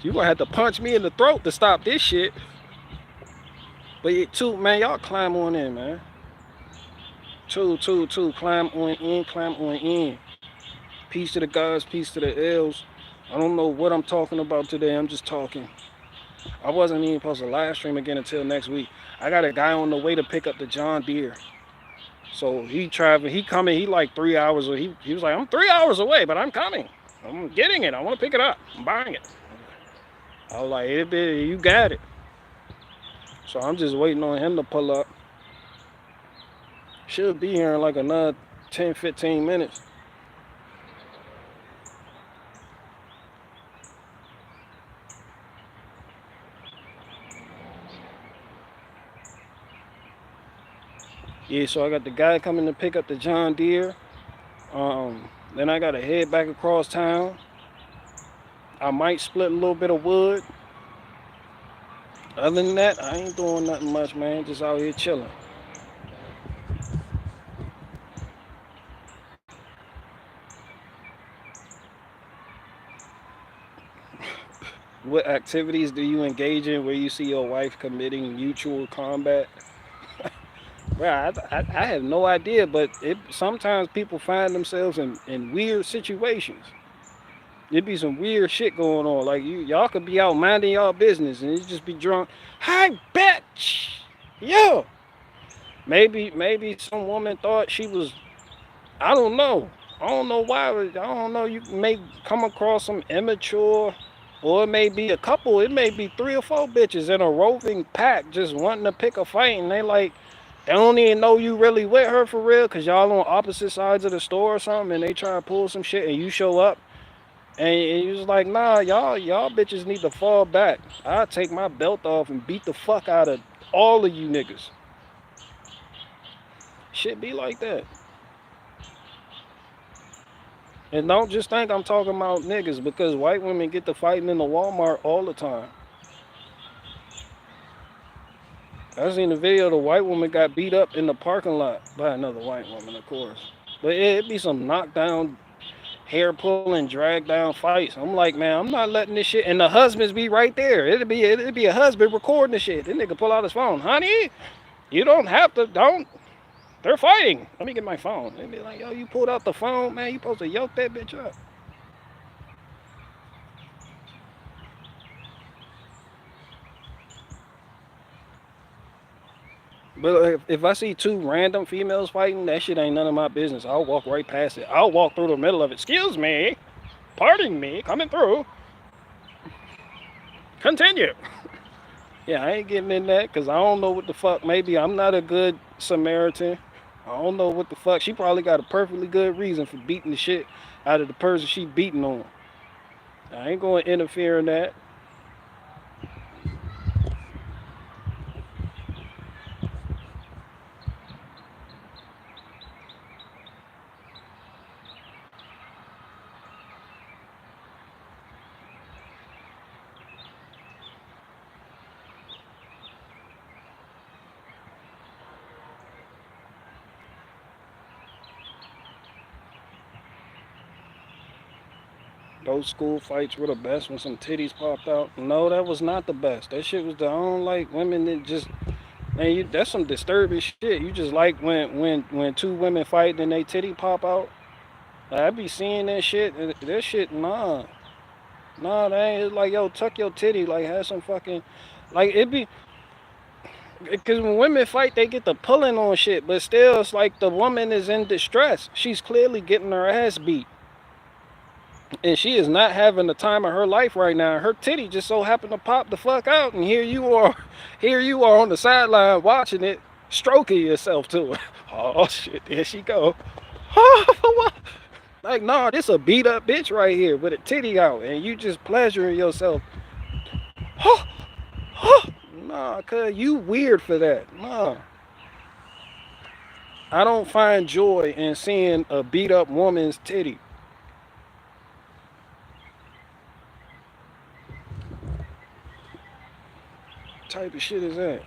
You gonna have to punch me in the throat to stop this shit. But yeah, too, man, y'all climb on in, man. Two, climb on in. Peace to the guys, peace to the L's. I don't know what I'm talking about today. I'm just talking. I wasn't even supposed to live stream again until next week. I got a guy on the way to pick up the John Deere. So he traveling, he coming, he like 3 hours, he was like, I'm 3 hours away, but I'm coming. I'm getting it. I want to pick it up. I'm buying it. I was like, you got it. So I'm just waiting on him to pull up. Should be here in like another 10, 15 minutes. Yeah, so I got the guy coming to pick up the John Deere. Then I got to head back across town. I might split a little bit of wood. Other than that, I ain't doing nothing much, man. Just out here chilling. What activities do you engage in where you see your wife committing mutual combat? Well, I have no idea, but sometimes people find themselves in weird situations. It'd be some weird shit going on. Like y'all could be out minding y'all business and it just be drunk. Hi, bitch. Yeah. Maybe some woman thought she was. I don't know. I don't know why. I don't know. You may come across some immature, or it may be a couple. It may be 3 or 4 bitches in a roving pack just wanting to pick a fight, and they don't even know you really with her for real, cause y'all on opposite sides of the store or something, and they try to pull some shit, and you show up. And he was like, nah, y'all bitches need to fall back. I'll take my belt off and beat the fuck out of all of you niggas. Shit be like that. And don't just think I'm talking about niggas, because white women get to fighting in the Walmart all the time. I seen the video, the white woman got beat up in the parking lot by another white woman, of course. But it'd be some knockdown, hair pulling, drag down fights. I'm like, man, I'm not letting this shit. And the husbands be right there. It'd be a husband recording the shit. This nigga pull out his phone. Honey, you don't have to, they're fighting. Let me get my phone. They'd be like, yo, you pulled out the phone, man. You supposed to yoke that bitch up. But if I see 2 random females fighting, that shit ain't none of my business. I'll walk right past it. I'll walk through the middle of it. Excuse me. Pardon me. Coming through. Continue. Yeah, I ain't getting in that because I don't know what the fuck. Maybe I'm not a good Samaritan. I don't know what the fuck. She probably got a perfectly good reason for beating the shit out of the person she beating on. I ain't going to interfere in that. Those school fights were the best when some titties popped out. No, that was not the best. That shit was the I don't like women that just man, that's some disturbing shit. You just like when two women fight and they titty pop out. Like, I be seeing that shit. That shit, nah, that ain't. It's like yo, tuck your titty. Like have some fucking, like it be. Because when women fight, they get the pulling on shit, but still, it's like the woman is in distress. She's clearly getting her ass beat, and she is not having the time of her life right now. Her titty just so happened to pop the fuck out, and here you are, here you are on the sideline watching it, stroking yourself to it. Oh shit, there she go. Like, nah, this a beat up bitch right here with a titty out, and you just pleasuring yourself. Nah, cuz you weird for that. Nah. I don't find joy in seeing a beat up woman's titty. What type of shit is that?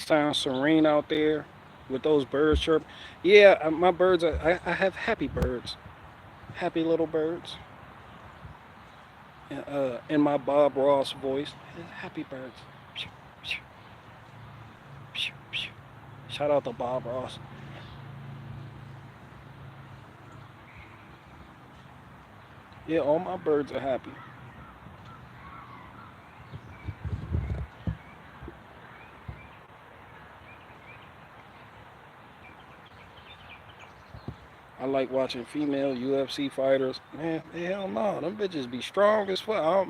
Sounds serene out there with those birds chirp. Yeah, my birds are, I have happy birds. Happy little birds. In my Bob Ross voice. Happy birds. Shout out to Bob Ross. Yeah, all my birds are happy. I like watching female UFC fighters. Man, hell no, them bitches be strong as fuck.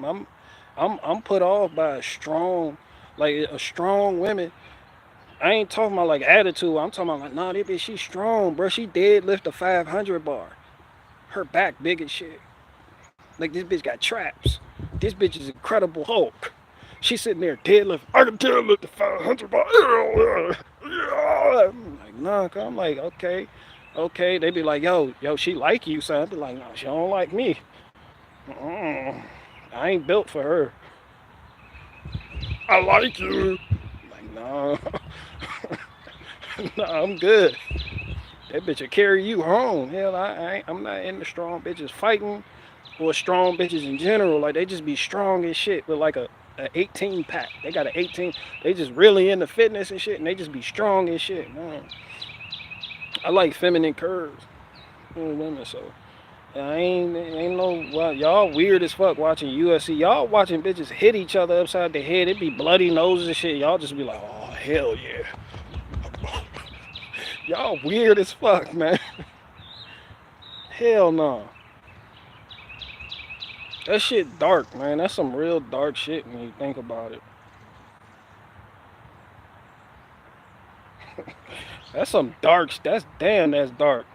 I'm put off by a strong, like a strong women. I ain't talking about like attitude. I'm talking about like, nah, this bitch she strong, bro. She deadlift a 500 bar. Her back big as shit. Like this bitch got traps. This bitch is Incredible Hulk. She sitting there deadlift. I can deadlift the 500 bar. I'm like, nah, I'm like, okay, okay. They be like, yo, she like you, son. I be like, no, she don't like me. I ain't built for her. I like you. I'm like, no, no, I'm good. That bitch will carry you home. Hell, I'm not into strong bitches fighting or strong bitches in general. Like they just be strong as shit with like a 18 pack. They got an 18. They just really into fitness and shit, and they just be strong as shit. Man. I like feminine curves in women, so I ain't no well, y'all weird as fuck watching UFC. Y'all watching bitches hit each other upside the head. It be bloody noses and shit. Y'all just be like, oh hell yeah. Y'all weird as fuck, man. Hell no. That shit dark, man. That's some real dark shit when you think about it. That's some dark. That's damn. That's dark.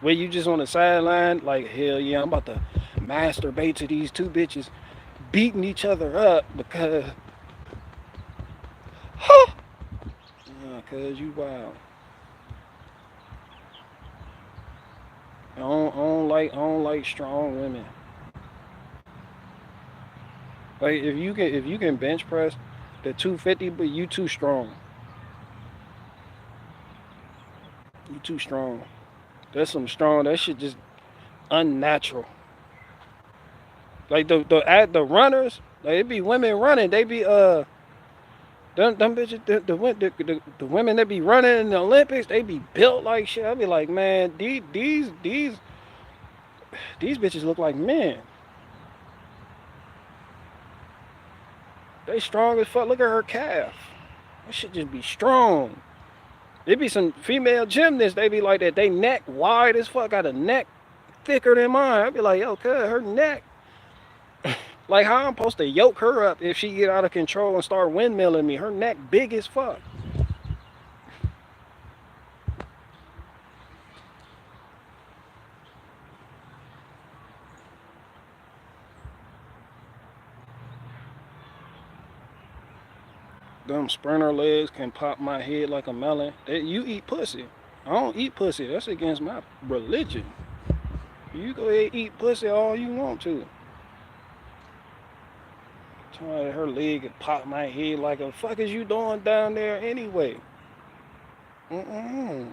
Where you just on the sideline, like hell yeah, I'm about to masturbate to these two bitches beating each other up because, huh? Cause you wild. I don't like strong women. Like if you can bench press the 250, but you too strong. You too strong. That's some strong. That shit just unnatural. Like the runners, like it be women running. They be them bitches the women that be running in the Olympics. They be built like shit. I be like, man, these bitches look like men. They strong as fuck. Look at her calf. That shit just be strong. There be some female gymnasts. They be like that. They neck wide as fuck. Got a neck thicker than mine. I be like, yo, cuz her neck. Like how I'm supposed to yoke her up if she get out of control and start windmilling me. Her neck big as fuck. Them sprinter legs can pop my head like a melon. You eat pussy. I don't eat pussy. That's against my religion. You go ahead and eat pussy all you want to. Trying her leg and pop my head like a fuck is you doing down there anyway? Mm-mm.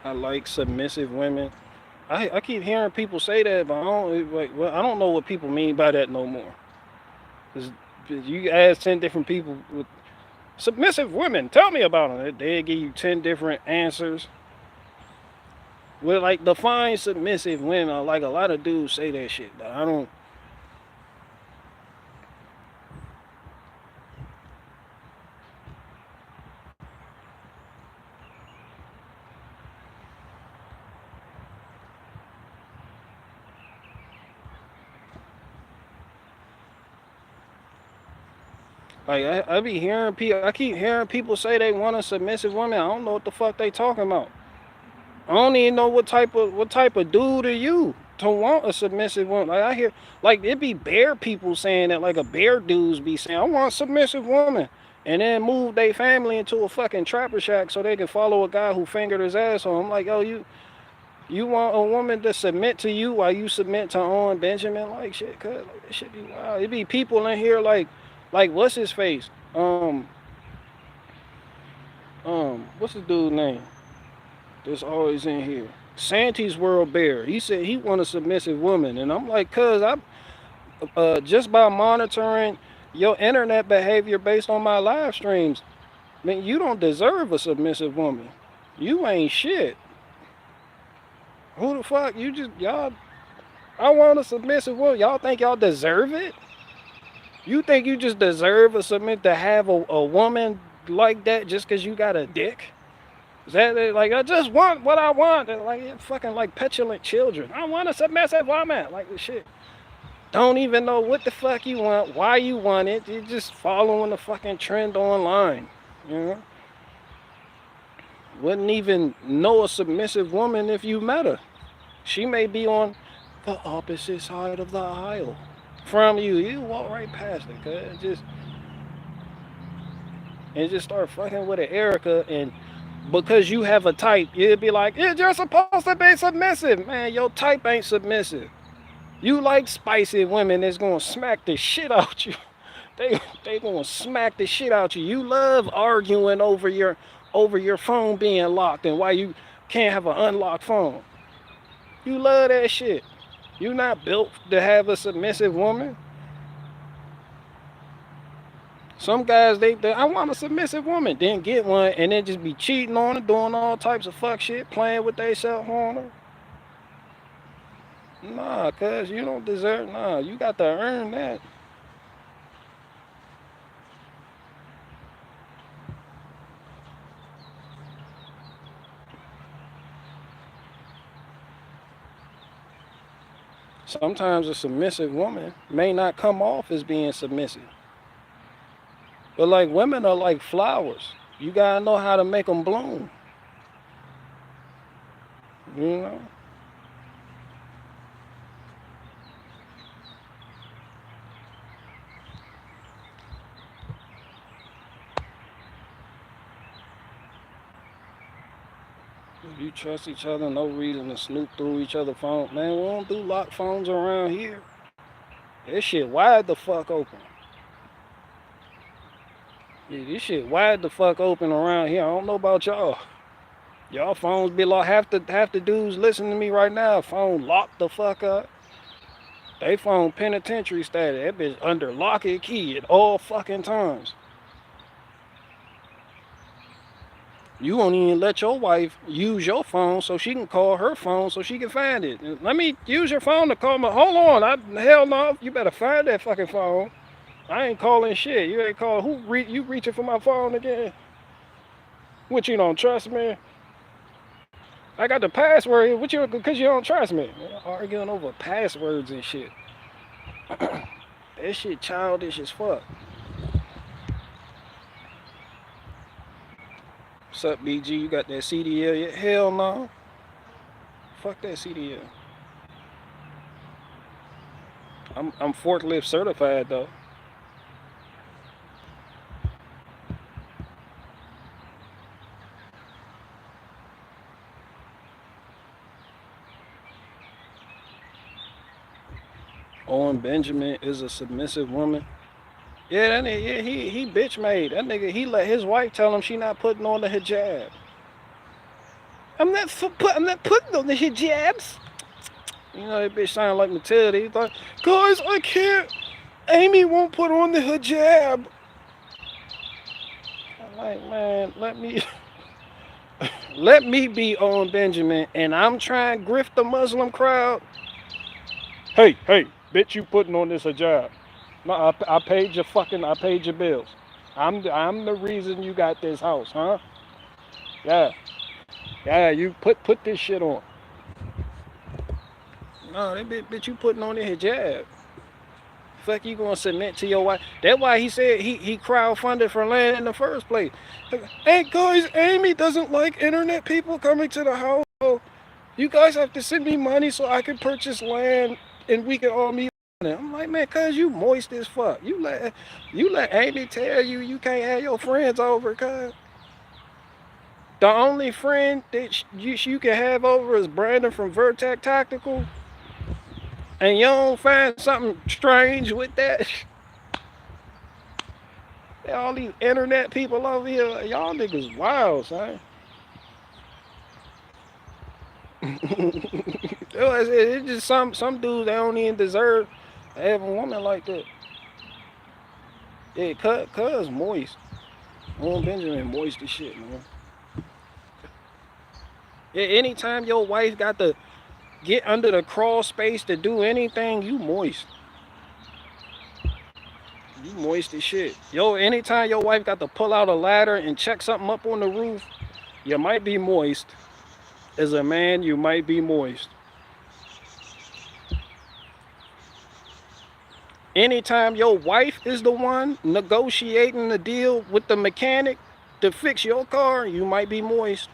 I like submissive women. I keep hearing people say that, but I don't like. Well, I don't know what people mean by that no more. 'Cause you ask 10 different people with submissive women, tell me about them. They give you 10 different answers. Well, like define submissive women. Like a lot of dudes say that shit, but I don't. Like I be hearing people. I keep hearing people say they want a submissive woman. I don't know what the fuck they talking about. I don't even know what type of dude are you to want a submissive woman. Like I hear like it be bear people saying that like a bear dudes be saying I want a submissive woman, and then move their family into a fucking trapper shack so they can follow a guy who fingered his asshole. I'm like, oh, you want a woman to submit to you while you submit to Owen Benjamin? Like shit, cuz like that shit be wild. It be people in here like what's his face? What's the dude name? That's always in here. Santi's World Bear. He said he want a submissive woman, and I'm like, cuz I just by monitoring your internet behavior based on my live streams, man, you don't deserve a submissive woman. You ain't shit. Who the fuck? You just y'all. I want a submissive woman. Y'all think y'all deserve it? You think you just deserve a submit to have a woman like that just because you got a dick? Is that like I just want what I want? Like fucking like petulant children. I want a submissive woman. Like shit. Don't even know what the fuck you want, why you want it. You're just following the fucking trend online. You know? Wouldn't even know a submissive woman if you met her. She may be on the opposite side of the aisle from you. You walk right past it, cuz just start fucking with an Erica, and because you have a type, you'd be like, yeah, you're supposed to be submissive. Man, your type ain't submissive. You like spicy women that's gonna smack the shit out you. They gonna smack the shit out you. You love arguing over your phone being locked and why you can't have an unlocked phone. You love that shit. You not built to have a submissive woman. Some guys they I want a submissive woman, then get one and then just be cheating on her, doing all types of fuck shit, playing with they self on her. Nah, cuz you don't deserve. Nah, you got to earn that. Sometimes a submissive woman may not come off as being submissive, but like women are like flowers. You gotta know how to make them bloom. You know. If you trust each other, no reason to snoop through each other's phone. Man, we don't do lock phones around here. This shit wide the fuck open. Yeah, this shit wide the fuck open around here. I don't know about y'all. Y'all phones be like half the dudes listening to me right now. Phone locked the fuck up. They phone penitentiary status. That bitch under lock and key at all fucking times. You won't even let your wife use your phone so she can call her phone so she can find it. Let me use your phone to call my. Hold on, hell no. You better find that fucking phone. I ain't calling shit. You ain't calling. You reaching for my phone again? What, you don't trust me? I got the password. What you? Because you don't trust me. Arguing over passwords and shit. That shit childish as fuck. What's up, BG? You got that CDL yet? Hell no. Fuck that CDL. I'm forklift certified though. Owen Benjamin is a submissive woman. Yeah, that nigga, yeah, he bitch made. That nigga, he let his wife tell him she not putting on the hijab. I'm not putting on the hijabs. You know that bitch sound like Matilda. He thought, guys, I can't. Amy won't put on the hijab. I'm like, man, let me be Owen Benjamin, and I'm trying to grift the Muslim crowd. Hey, bitch, you putting on this hijab? No, I paid I paid your bills. I'm the reason you got this house, huh? Yeah, you put this shit on. No, that bitch, you putting on the hijab. Fuck you gonna submit to your wife? That's why he said he crowdfunded for land in the first place. Hey guys, Amy doesn't like internet people coming to the house. So you guys have to send me money so I can purchase land and we can all meet. I'm like, man, cuz you moist as fuck. You let Amy tell you can't have your friends over, cuz. The only friend that you can have over is Brandon from Vertec Tactical. And you don't find something strange with that. All these internet people over here, y'all niggas wild, son. It's just some dudes that don't even deserve to have a woman like that. Yeah, cuz moist. Owen Benjamin moist as shit, man. Yeah, anytime your wife got to get under the crawl space to do anything, you moist. You moist as shit. Yo, anytime your wife got to pull out a ladder and check something up on the roof, you might be moist. As a man, you might be moist. Anytime your wife is the one negotiating the deal with the mechanic to fix your car, you might be moist.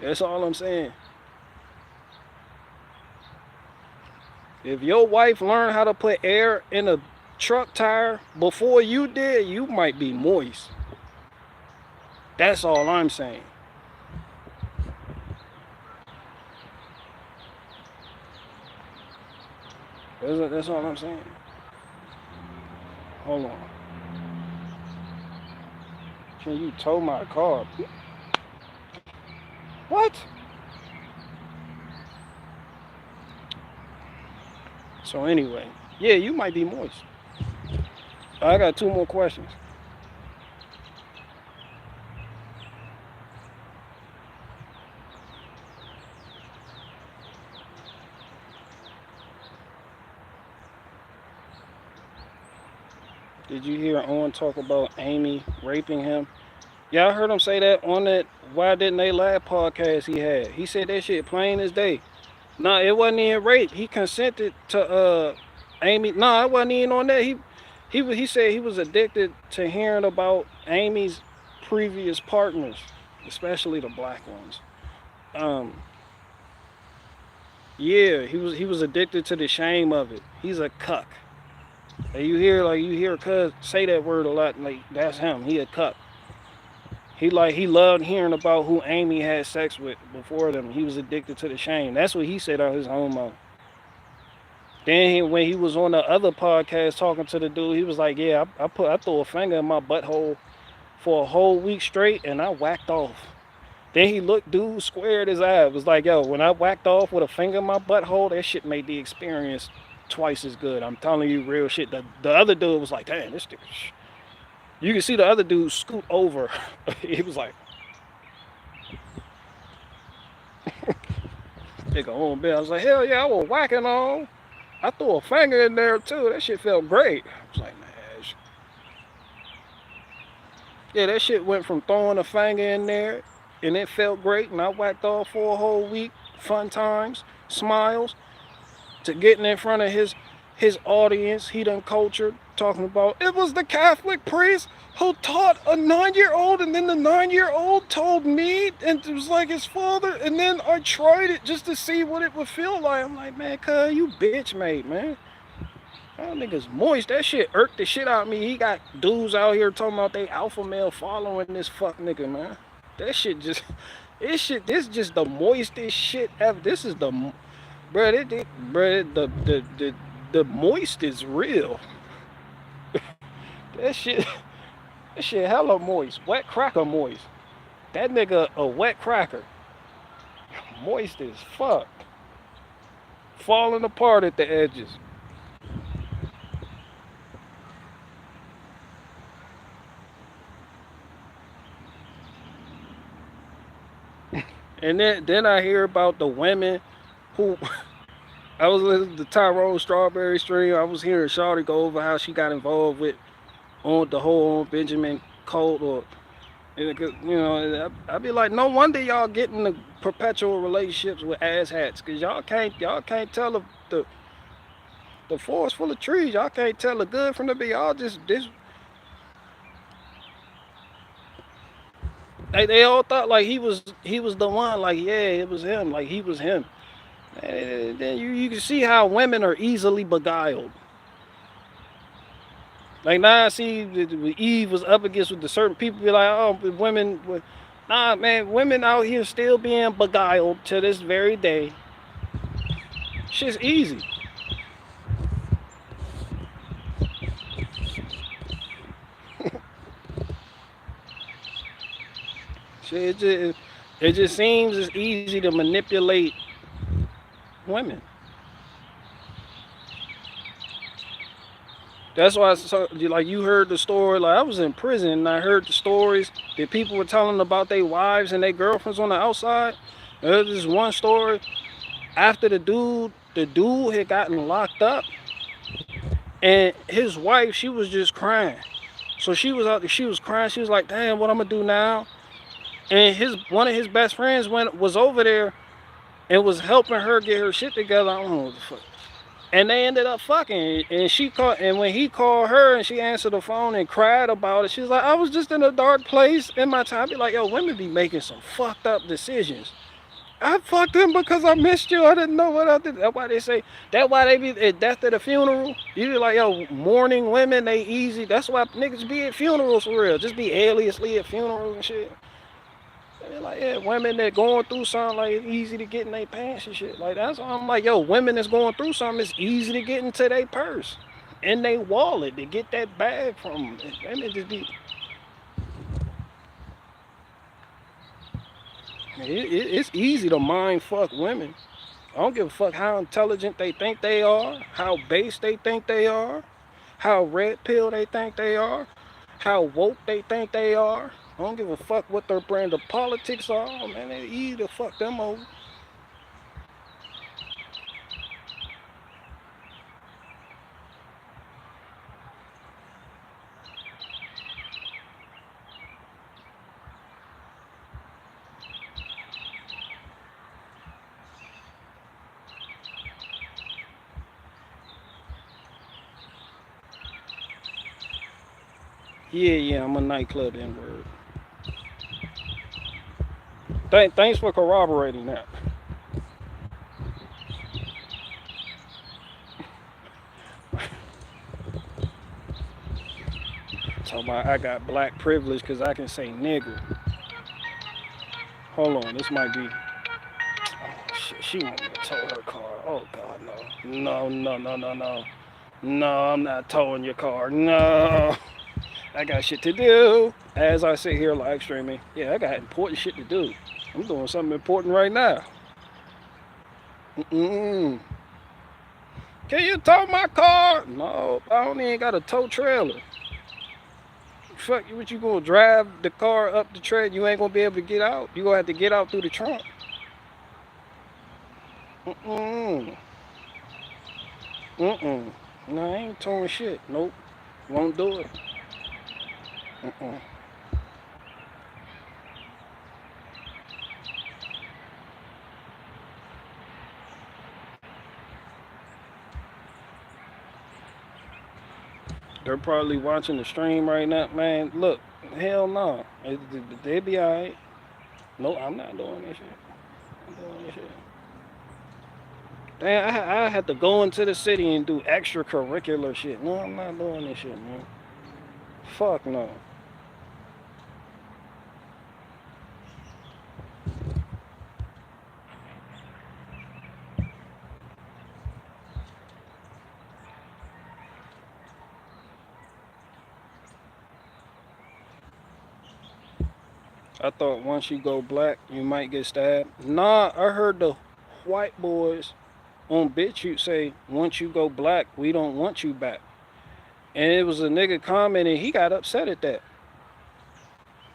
That's all I'm saying. If your wife learned how to put air in a truck tire before you did, you might be moist. That's all I'm saying. That's all I'm saying. Hold on. Can you tow my car? What? So anyway, yeah, you might be moist. I got 2 more questions. Did you hear Owen talk about Amy raping him? Yeah, I heard him say that on that Why Didn't They Laugh podcast he had. He said that shit plain as day. Nah, it wasn't even rape. He consented to Amy. Nah, it wasn't even on that. He said he was addicted to hearing about Amy's previous partners, especially the black ones. Yeah, he was addicted to the shame of it. He's a cuck. And you hear cuz say that word a lot, like that's him. He a cuck. He loved hearing about who Amy had sex with before them. He was addicted to the shame. That's what he said out his own mouth. Then when he was on the other podcast talking to the dude, he was like, "Yeah, I threw a finger in my butthole for a whole week straight, and I whacked off." Then he looked dude squared his eye. It was like, "Yo, when I whacked off with a finger in my butthole, that shit made the experience twice as good. I'm telling you, real shit." The other dude was like, "Damn, this nigga." You can see the other dude scoot over. He was like, nigga on bed. I was like, hell yeah, I was whacking on. I threw a finger in there too. That shit felt great. I was like, man. Yeah, that shit went from throwing a finger in there and it felt great and I whacked off for a whole week. Fun times, smiles, to getting in front of his audience, he done cultured, talking about it was the Catholic priest who taught a 9-year-old, and then the 9-year-old told me, and it was like his father, and then I tried it just to see what it would feel like. I'm like, man, cuz you bitch made, man. That nigga's moist. That shit irked the shit out of me. He got dudes out here talking about they alpha male following this fuck nigga, man. That shit just, this just the moistest shit ever. This is the, bruh, bruh, the moist is real. That shit, that shit hella moist. Wet cracker moist. That nigga a wet cracker. Moist as fuck. Falling apart at the edges. And then I hear about the women who I was listening to Tyrone Strawberry Stream. I was hearing Shawty go over how she got involved with on the whole Benjamin cult, or I'd be like, no wonder y'all getting the perpetual relationships with asshats, cause y'all can't tell the forest full of trees. Y'all can't tell the good from the bad. Y'all just this. They all thought like he was the one. Like, yeah, it was him. Like he was him. And then you can see how women are easily beguiled. Like now I see Eve was up against with the certain people be like, oh, women, nah, man, women out here still being beguiled to this very day. Shit's easy. Shit, it just seems it's easy to manipulate women. That's why, like, you heard the story. Like, I was in prison and I heard the stories that people were telling about their wives and their girlfriends on the outside. There's this one story after the dude had gotten locked up, and his wife, she was just crying. So she was out there, she was crying. She was like, "Damn, what I'm gonna do now?" And one of his best friends was over there and was helping her get her shit together. I don't know what the fuck. And they ended up fucking. And when he called her and she answered the phone and cried about it, she was like, I was just in a dark place in my time. I be like, yo, women be making some fucked up decisions. I fucked him because I missed you. I didn't know what I did. That's why they say, that's why they be at death at a funeral. You be like, yo, mourning women, they easy. That's why niggas be at funerals for real. Just be aliasly at funerals and shit. They're like, yeah, women that going through something, like, it's easy to get in their pants and shit. Like, that's why I'm like, yo, women that's going through something, it's easy to get into their purse and they wallet to get that bag from them. Women just be, it's easy to mind fuck women. I don't give a fuck how intelligent they think they are, how base they think they are, how red pill they think they are, how woke they think they are. I don't give a fuck what their brand of politics are. Oh, man, they easy to fuck them over. Yeah, I'm a nightclub N-word. Thanks for corroborating that. Talking about I got black privilege because I can say nigger. Hold on, this might be. Oh shit, she want me to tow her car. Oh god, no, no, no, no, no, no, no. I'm not towing your car. No, I got shit to do. As I sit here live streaming, yeah, I got important shit to do. I'm doing something important right now. Mm-mm. Can you tow my car? No, I don't even got a tow trailer. Fuck you, what you gonna drive the car up the trailer? You ain't gonna be able to get out. You gonna have to get out through the trunk. Mm-mm. Mm-mm. No, I ain't towing shit. Nope. Won't do it. Mm-mm. They're probably watching the stream right now, man. Look, hell no, they be alright. No, I'm not doing this shit. I'm doing this shit. Damn, I had to go into the city and do extracurricular shit. No, I'm not doing this shit, man. Fuck no. I thought once you go black, you might get stabbed. Nah, I heard the white boys on BitChute say, once you go black, we don't want you back. And it was a nigga commenting, he got upset at that.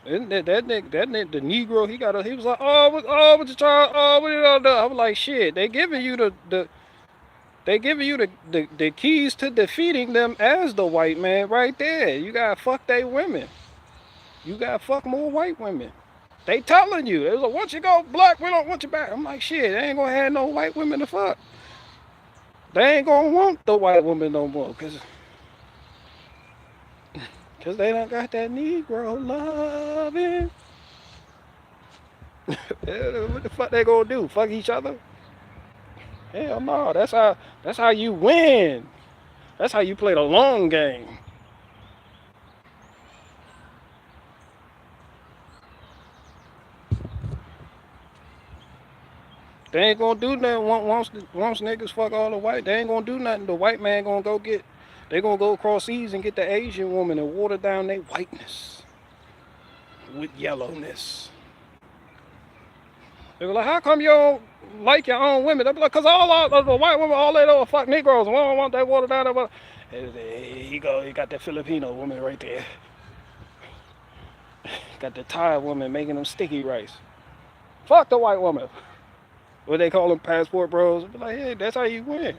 That nigga, the Negro, he was like, what you trying, what you gonna do? I was like, shit, they giving you the keys to defeating them as the white man right there. You gotta fuck they women. You gotta fuck more white women. They telling you, they was like, once you go black, we don't want you back. I'm like, shit, they ain't gonna have no white women to fuck. They ain't gonna want the white woman no more, cause they done got that Negro loving. What the fuck they gonna do? Fuck each other? Hell no. That's how you win. That's how you play the long game. They ain't gonna do nothing once niggas fuck all the white. They ain't gonna do nothing. The white man gonna go get. They gonna go across seas and get the Asian woman and water down their whiteness with yellowness. They were like, how come you don't like your own women? They be like, cause all the white women, all they do is fuck Negroes. We don't want that water down there. He got that Filipino woman right there. Got the Thai woman making them sticky rice. Fuck the white woman. What they call them, passport bros. Be like, hey, that's how you win.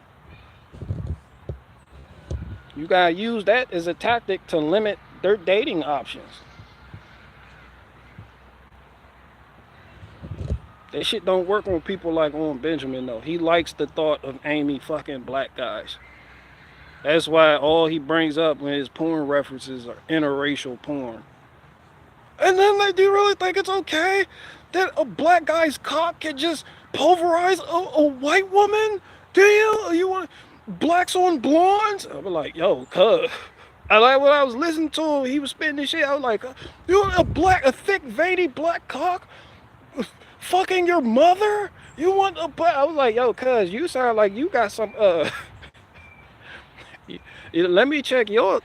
You gotta use that as a tactic to limit their dating options. That shit don't work on people like on Benjamin though. He likes the thought of Amy fucking black guys. That's why all he brings up when his porn references are interracial porn. And then like, do you really think it's okay that a black guy's cock can just pulverize a white woman? Do you want blacks on blondes? I was like, yo, cuz. I like when I was listening to him, he was spitting this shit. I was like, you want a thick, veiny black cock fucking your mother? You want a black? I was like, yo, cuz, you sound like you got some let me check your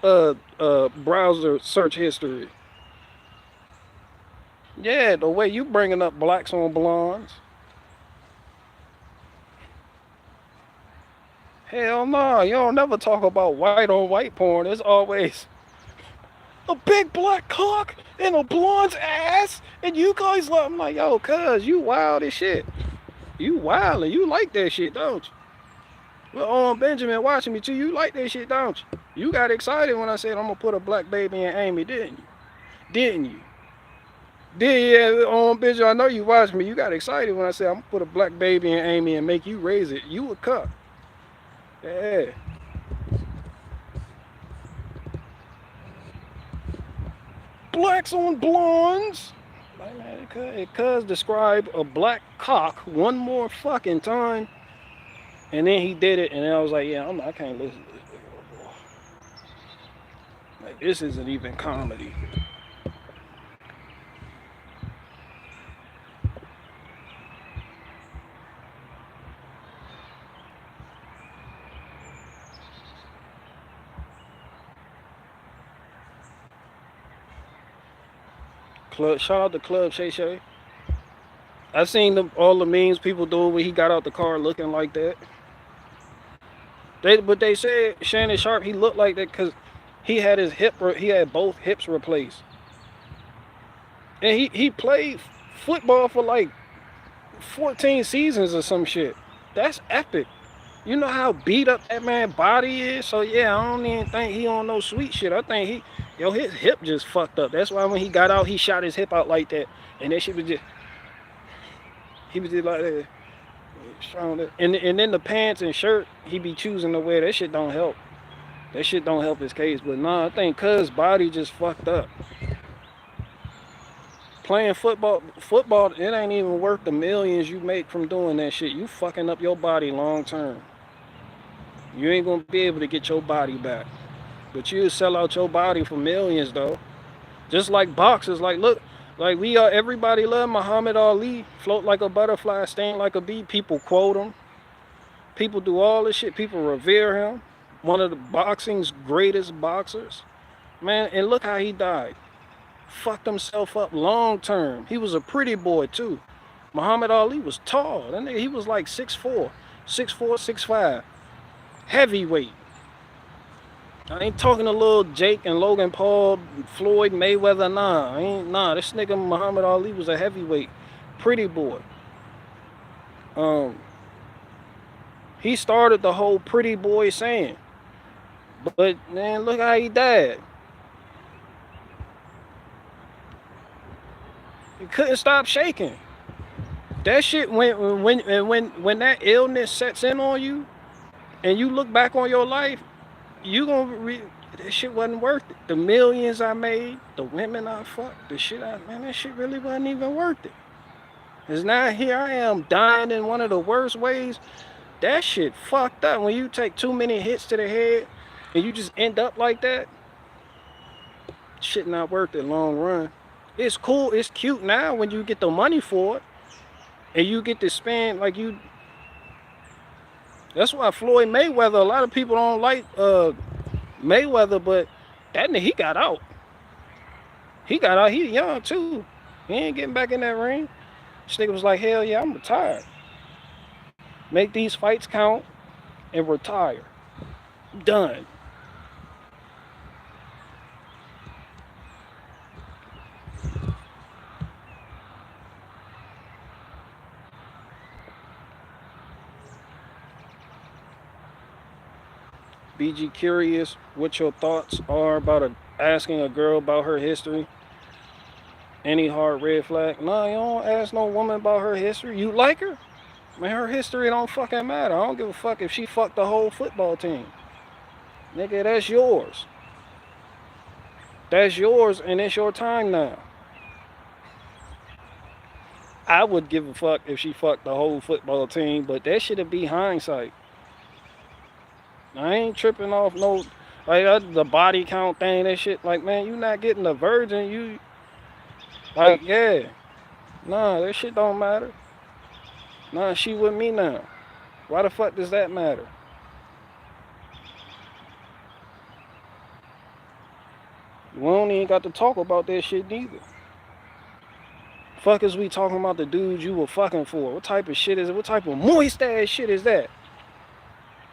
browser search history. Yeah, the way you bringing up blacks on blondes. Hell no, you don't never talk about white on white porn. It's always a big black cock and a blonde's ass. And you guys like, I'm like, yo, cuz, you wild as shit. You wild and you like that shit, don't you? Well, Benjamin watching me too, you like that shit, don't you? You got excited when I said I'm gonna put a black baby in Amy, didn't you? Didn't you? Yeah, Benjamin, I know you watched me. You got excited when I said I'm gonna put a black baby in Amy and make you raise it. You a cuck. Yeah. Blacks on blondes. It cuz describe a black cock one more fucking time. And then he did it, and then I was like, yeah, I can't listen to this nigga no more. Like, this isn't even comedy. Shout out to Club Shay Shay. I seen all the memes people do when he got out the car looking like that. But they said Shannon Sharpe, he looked like that because he had he had both hips replaced. And he played football for like 14 seasons or some shit. That's epic. You know how beat up that man's body is? So yeah, I don't even think he on no sweet shit. I think his hip just fucked up. That's why when he got out, he shot his hip out like that. And that shit was just, he was just like that. And then the pants and shirt he be choosing to wear, that shit don't help. That shit don't help his case. But nah, I think Cuz body just fucked up. Playing football, it ain't even worth the millions you make from doing that shit. You fucking up your body long term. You ain't gonna be able to get your body back. But you sell out your body for millions though. Just like boxers, like look, like we are everybody love Muhammad Ali, float like a butterfly, sting like a bee. People quote him. People do all this shit. People revere him. One of the boxing's greatest boxers. Man, and look how he died. Fucked himself up long term. He was a pretty boy too. Muhammad Ali was tall. That nigga, he was like 6'4", 6'4", 6'5". Heavyweight. I ain't talking to little Jake and Logan Paul, Floyd Mayweather, nah. This nigga Muhammad Ali was a heavyweight. Pretty boy. He started the whole pretty boy saying. But man, look how he died. He couldn't stop shaking. That shit when that illness sets in on you, and you look back on your life, you gonna that shit wasn't worth it. The millions I made, the women I fucked, the shit man, that shit really wasn't even worth it. Cause now here I am dying in one of the worst ways. That shit fucked up. When you take too many hits to the head and you just end up like that, shit not worth it long run. It's cool, it's cute now when you get the money for it and you get to spend like you. That's why Floyd Mayweather, a lot of people don't like Mayweather, but that nigga, he got out. He got out, he young too. He ain't getting back in that ring. This nigga was like, hell yeah, I'm retired. Make these fights count and retire. Done. BG curious what your thoughts are about asking a girl about her history. Any hard red flag? No, you don't ask no woman about her history. You like her? Man, her history don't fucking matter. I don't give a fuck if she fucked the whole football team. Nigga, that's yours. That's yours and it's your time now. I would give a fuck if she fucked the whole football team, but that shit'd be hindsight. I ain't tripping off no, like the body count thing, that shit. Like, man, you not getting a virgin, you, like, yeah. Nah, that shit don't matter. Nah, she with me now. Why the fuck does that matter? We don't even got to talk about that shit neither. Fuck is we talking about the dudes you were fucking for? What type of shit is it? What type of moist ass shit is that?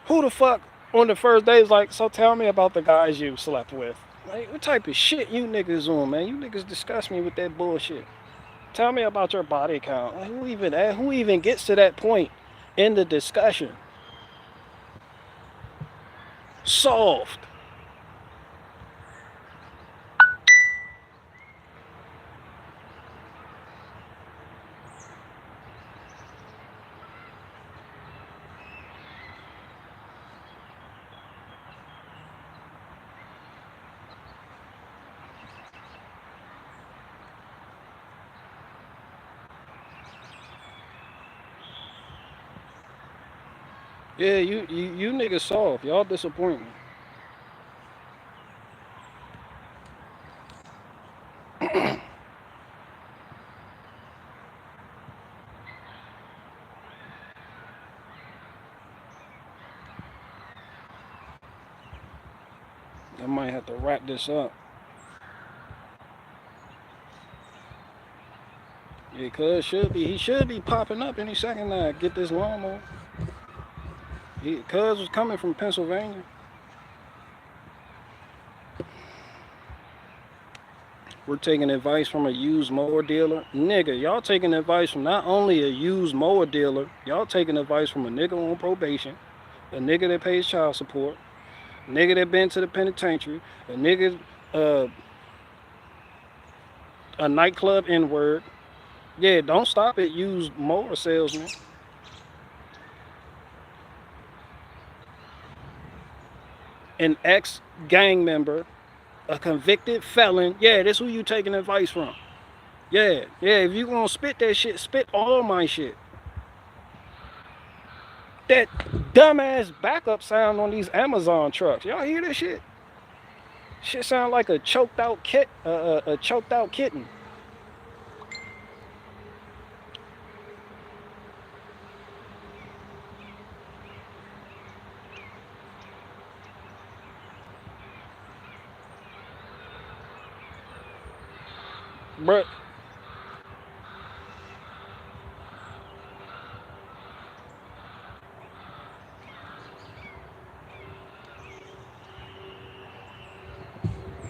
Who the fuck on the first day is like, so tell me about the guys you slept with? Like, what type of shit you niggas on, man? You niggas disgust me with that bullshit. Tell me about your body count. Like, who even gets to that point in the discussion? Soft. Yeah, you niggas soft. Y'all disappointing. I might have to wrap this up. Yeah, cuz he should be popping up any second now. Get this lawnmower. Cuz was coming from Pennsylvania. We're taking advice from a used mower dealer. Nigga, y'all taking advice from not only a used mower dealer, y'all taking advice from a nigga on probation, a nigga that pays child support, a nigga that been to the penitentiary, a nigga, a nightclub N-word. Yeah, don't stop at used mower salesman. an ex-gang member, a convicted felon. Yeah, this who you taking advice from. Yeah, if you gonna spit that shit, spit all my shit. That dumbass backup sound on these Amazon trucks. Y'all hear this shit? Shit sound like a choked out a choked out kitten. Bruh.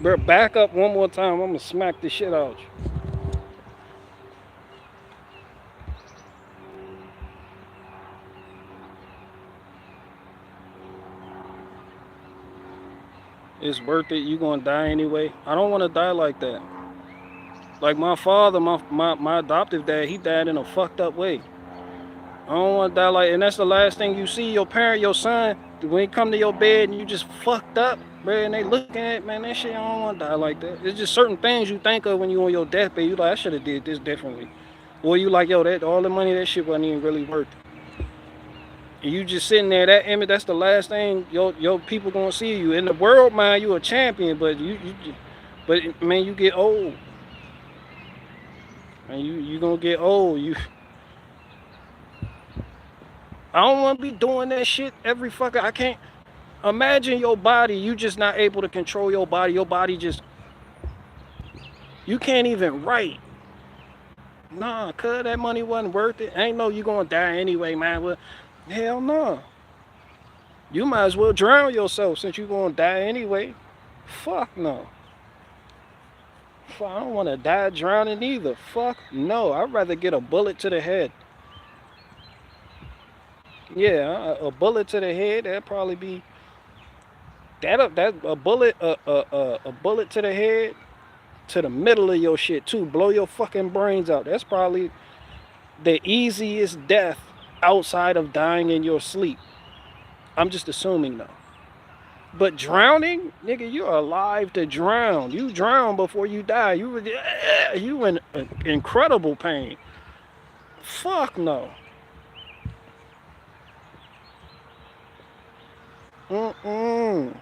Bruh, back up one more time. I'm gonna smack the shit out you. It's worth it. You gonna die anyway. I don't want to die like that. Like my father, my adoptive dad, he died in a fucked up way. I don't want to die like, and that's the last thing you see your parent, your son, when he come to your bed and you just fucked up, bro, and they looking at, man, that shit, I don't want to die like that. It's just certain things you think of when you on your deathbed. You like, I should have did this differently. Or you like, yo, that all the money, that shit wasn't even really worth it. And you just sitting there, that image, that's the last thing your people gonna see you. In the world, man, you a champion, but but man, you get old. And you gonna get old. I don't want to be doing that shit every fucker. I can't imagine your body. You just not able to control your body. Your body just, you can't even write. Nah, cuz that money wasn't worth it. Ain't no you gonna die anyway, man. Well, hell no. You might as well drown yourself since you gonna die anyway. Fuck no. Fuck, I don't want to die drowning either. Fuck no. I'd rather get a bullet to the head. Yeah, a bullet to the head. That'd probably be that. A bullet, a bullet to the head, to the middle of your shit too. Blow your fucking brains out. That's probably the easiest death outside of dying in your sleep. I'm just assuming though. But drowning, nigga, you're alive to drown. You drown before you die. You in incredible pain. Fuck no. Mm-mm.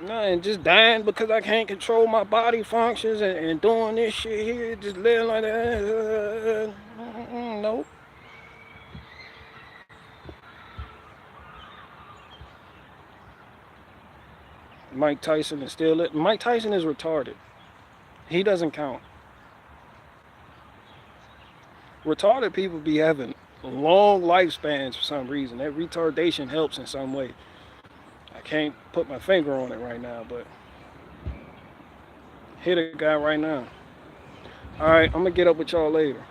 No, and just dying because I can't control my body functions and doing this shit here, just living like that. Nope. Mike Tyson is still it. Mike Tyson is retarded. He doesn't count. Retarded people be having long lifespans for some reason. That retardation helps in some way. I can't put my finger on it right now, but hit a guy right now. All right, I'm gonna get up with y'all later.